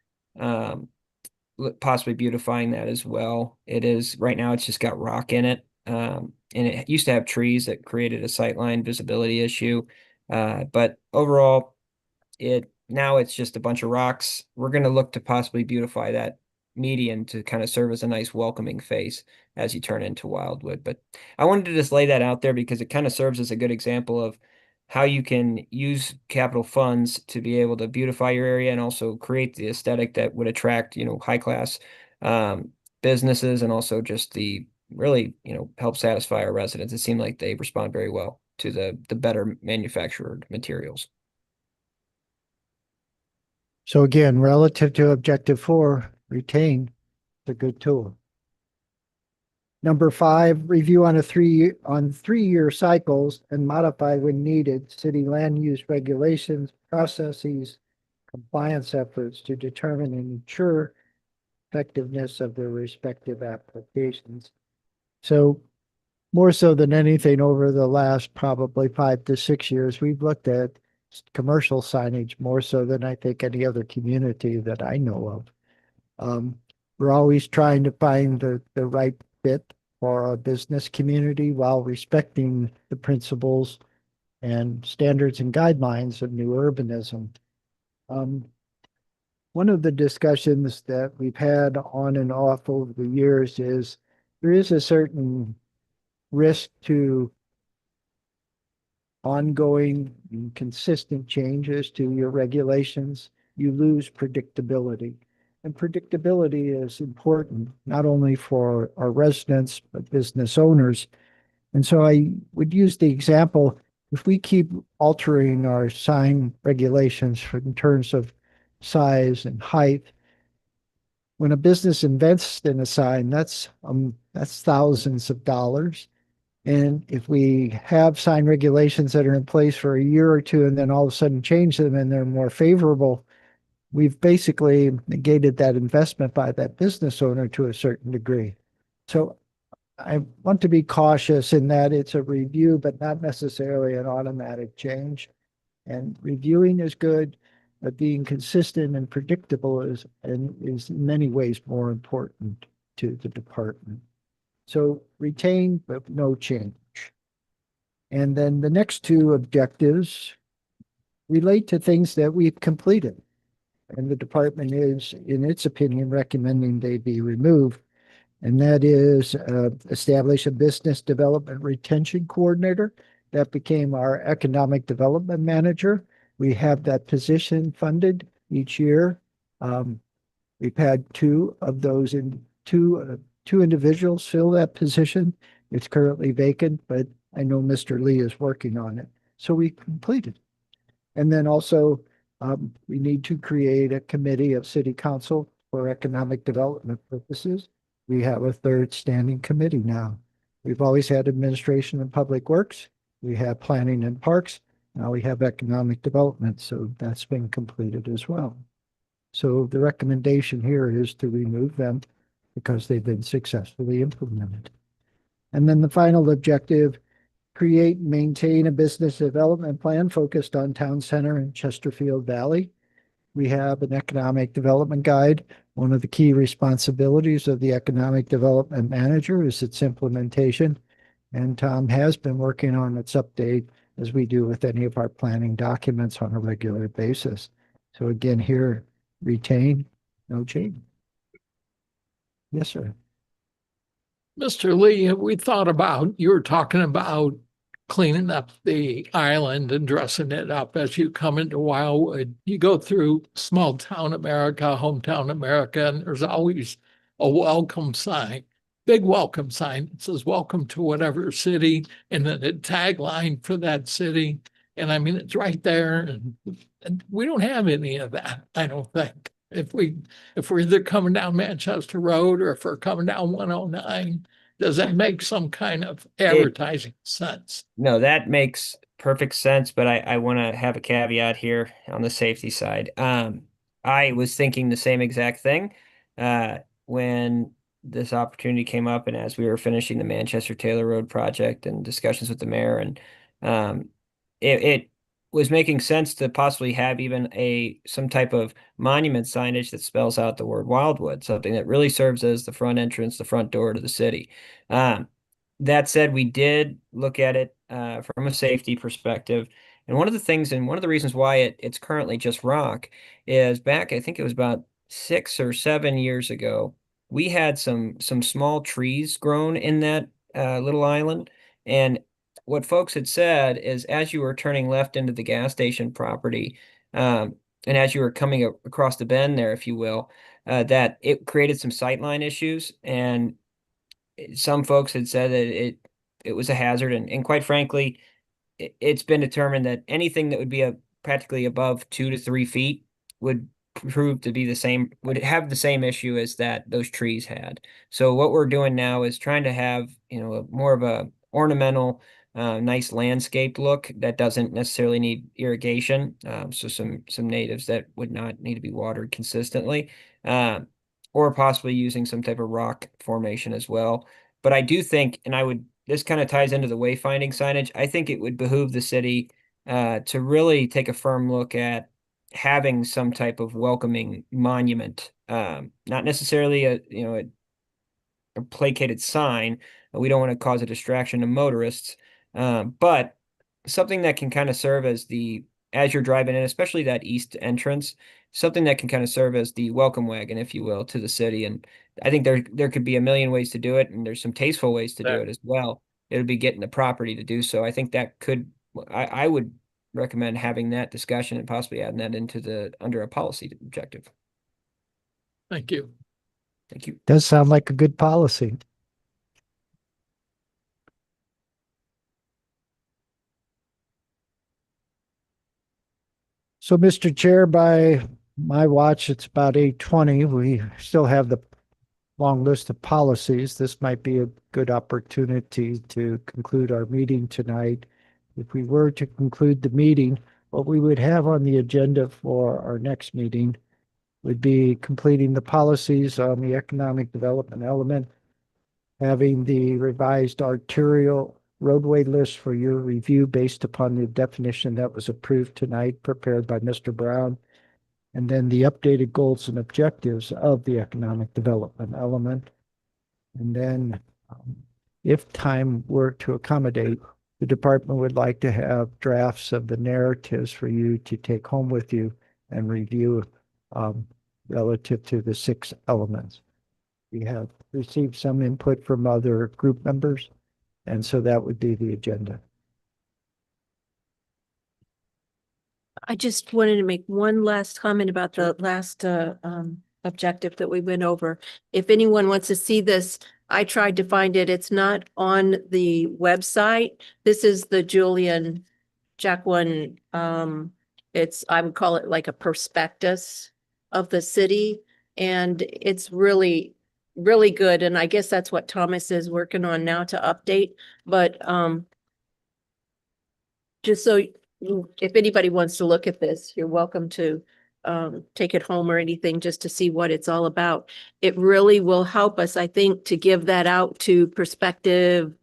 O: possibly beautifying that as well. It is right now, it's just got rock in it. And it used to have trees that created a sightline visibility issue. But overall, now it's just a bunch of rocks. We're going to look to possibly beautify that median to kind of serve as a nice welcoming face as you turn into Wildwood. But I wanted to just lay that out there because it kind of serves as a good example of how you can use capital funds to be able to beautify your area and also create the aesthetic that would attract, high class businesses, and also just the really, help satisfy our residents. It seemed like they respond very well to the better manufactured materials.
E: So again, relative to objective 4, retain the good tool. Number 5, review on 3-year cycles and modify when needed city land use regulations, processes, compliance efforts to determine and ensure effectiveness of their respective applications. So more so than anything over the last probably 5 to 6 years, we've looked at commercial signage more so than I think any other community that I know of. We're always trying to find the right fit for our business community while respecting the principles and standards and guidelines of new urbanism. One of the discussions that we've had on and off over the years is there is a certain risk to ongoing and consistent changes to your regulations. You lose predictability. And predictability is important, not only for our residents, but business owners. And so I would use the example, if we keep altering our sign regulations in terms of size and height, when a business invests in a sign, that's thousands of dollars. And if we have sign regulations that are in place for a year or two and then all of a sudden change them and they're more favorable, we've basically negated that investment by that business owner to a certain degree. So I want to be cautious in that it's a review, but not necessarily an automatic change. And reviewing is good, but being consistent and predictable is in many ways more important to the department. So retain, but no change. And then the next 2 objectives relate to things that we've completed. And the department is, in its opinion, recommending they be removed. And that is establish a business development retention coordinator. That became our economic development manager. We have that position funded each year. We've had 2 of those two individuals fill that position. It's currently vacant, but I know Mr. Lee is working on it. So we completed. And then also, we need to create a committee of city council for economic development purposes. We have a 3rd standing committee now. We've always had administration and public works. We have planning and parks. Now we have economic development. So that's been completed as well. So the recommendation here is to remove them because they've been successfully implemented. And then the final objective, create and maintain a business development plan focused on town center and Chesterfield Valley. We have an economic development guide. One of the key responsibilities of the economic development manager is its implementation. And Tom has been working on its update as we do with any of our planning documents on a regular basis. So again, here, retain, no change. Yes, sir.
A: Mr. Lee, have we thought about, you were talking about cleaning up the island and dressing it up as you come into Wildwood. You go through small town America, hometown America, and there's always a welcome sign, big welcome sign. It says, welcome to whatever city, and then a tagline for that city. And I mean, it's right there. And we don't have any of that, I don't think. If we're either coming down Manchester Road or if we're coming down 109, does that make some kind of advertising sense?
O: No, that makes perfect sense, but I want to have a caveat here on the safety side. I was thinking the same exact thing when this opportunity came up, and as we were finishing the Manchester Taylor Road project and discussions with the mayor, and it was making sense to possibly have even some type of monument signage that spells out the word Wildwood, something that really serves as the front entrance, the front door to the city. That said, we did look at it from a safety perspective. And one of the things, and one of the reasons why it's currently just rock is back, I think it was about 6 or 7 years ago, we had some small trees grown in that little island. And what folks had said is as you were turning left into the gas station property, and as you were coming across the bend there, if you will, that it created some sightline issues. And some folks had said that it was a hazard, and quite frankly, it's been determined that anything that would be practically above 2 to 3 feet would prove to be would have the same issue as those trees had. So what we're doing now is trying to have, more of a ornamental, nice landscaped look that doesn't necessarily need irrigation. So some natives that would not need to be watered consistently, or possibly using some type of rock formation as well. But I do think, and this kind of ties into the wayfinding signage. I think it would behoove the city to really take a firm look at having some type of welcoming monument, not necessarily a placated sign. We don't want to cause a distraction to motorists, but something that can kind of serve as you're driving in, especially that east entrance, something that can kind of serve as the welcome wagon, if you will, to the city. And I think there could be a million ways to do it, and there's some tasteful ways to do it as well. It would be getting the property to do so. I think I would recommend having that discussion and possibly adding that under a policy objective.
A: Thank you.
O: Thank you.
E: Does sound like a good policy. So, Mr. Chair, by my watch, it's about 8:20. We still have the long list of policies. This might be a good opportunity to conclude our meeting tonight. If we were to conclude the meeting, what we would have on the agenda for our next meeting would be completing the policies on the economic development element, having the revised arterial roadway list for your review based upon the definition that was approved tonight, prepared by Mr. Brown, and then the updated goals and objectives of the economic development element. And then, if time were to accommodate, the department would like to have drafts of the narratives for you to take home with you and review relative to the 6 elements. We have received some input from other group members, and so that would be the agenda.
D: I just wanted to make one last comment about the last objective that we went over. If anyone wants to see this, I tried to find it. It's not on the website. This is the Julian Jacqueline. I would call it like a prospectus of the city, and it's really, really good. And I guess that's what Thomas is working on now to update. But just so if anybody wants to look at this, you're welcome to take it home or anything just to see what it's all about. It really will help us, I think, to give that out to prospective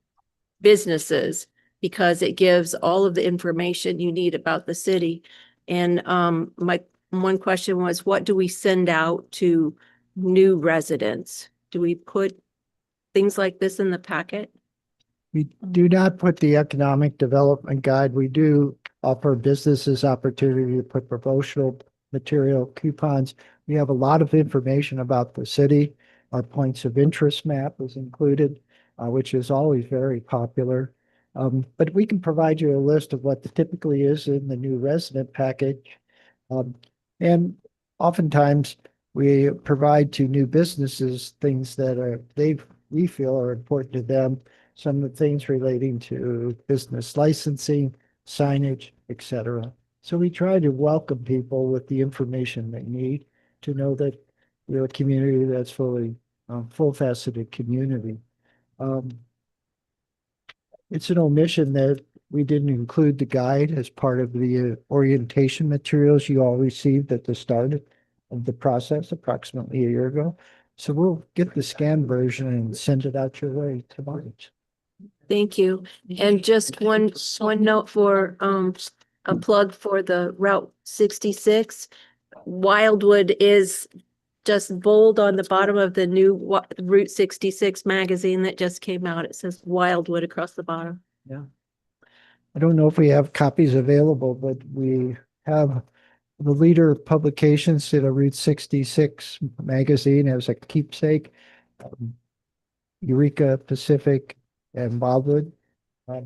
D: businesses because it gives all of the information you need about the city. And my one question was, what do we send out to new residents? Do we put things like this in the packet?
E: We do not put the economic development guide. We do offer businesses opportunity to put promotional material, coupons. We have a lot of information about the city. Our points of interest map is included. which is always very popular. But we can provide you a list of what typically is in the new resident package. And oftentimes we provide to new businesses things that we feel are important to them. Some of the things relating to business licensing, signage, etc. So we try to welcome people with the information they need to know that we're a community that's full-faceted community. It's an omission that we didn't include the guide as part of the orientation materials you all received at the start of the process approximately a year ago. So we'll get the scanned version and send it out your way tomorrow.
D: Thank you. And just one note for, a plug for the Route 66. Wildwood is just bold on the bottom of the new Route 66 magazine that just came out. It says Wildwood across the bottom.
E: Yeah. I don't know if we have copies available, but we have the leader publications did a Route 66 magazine as a keepsake. Eureka Pacific and Wildwood I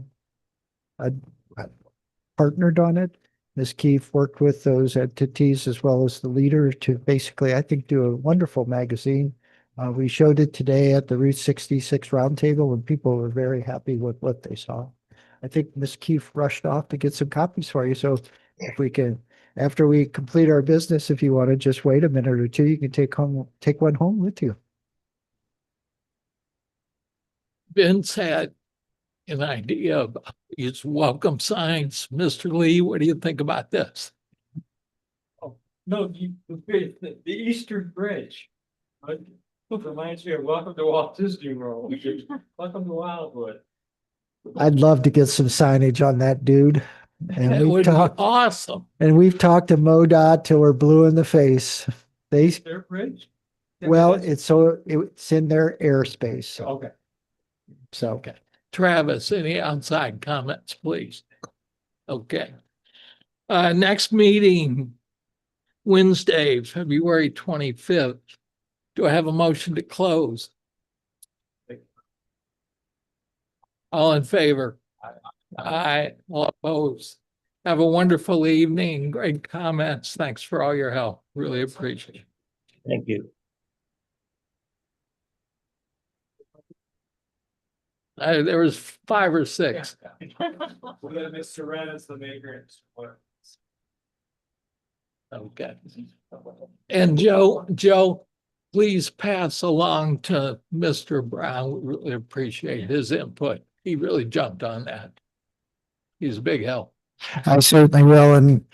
E: partnered on it. Ms. Keefe worked with those entities as well as the leader to basically, I think, do a wonderful magazine. We showed it today at the Route 66 roundtable and people were very happy with what they saw. I think Ms. Keefe rushed off to get some copies for you. So if we can, after we complete our business, if you want to just wait a minute or two, you can take one home with you.
A: Vince had an idea of these welcome signs. Mr. Lee, what do you think about this?
H: No, the Eastern Bridge. Reminds me of Welcome to Walt Disney World. Welcome to Wildwood.
E: I'd love to get some signage on that, dude. And
A: It
E: we've
A: would be
E: talked,
A: awesome.
E: and we've talked to MoDOT till we're blue in the face.
H: Their bridge?
E: Well, it's in their airspace.
H: Okay.
E: So,
A: Okay. Travis, any outside comments, please? Okay. Next meeting, Wednesday, February 25th. Do I have a motion to close? All in favor? Aye. All opposed? Have a wonderful evening. Great comments. Thanks for all your help. Really appreciate it.
B: Thank you.
A: There was 5 or 6.
H: Mr. Ren is the maker.
A: Okay. And Joe, please pass along to Mr. Brown. We really appreciate his input. He really jumped on that. He's a big help.
E: I certainly will. And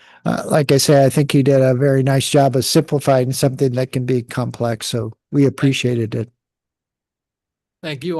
E: like I say, I think he did a very nice job of simplifying something that can be complex. So we appreciated it.
A: Thank you all.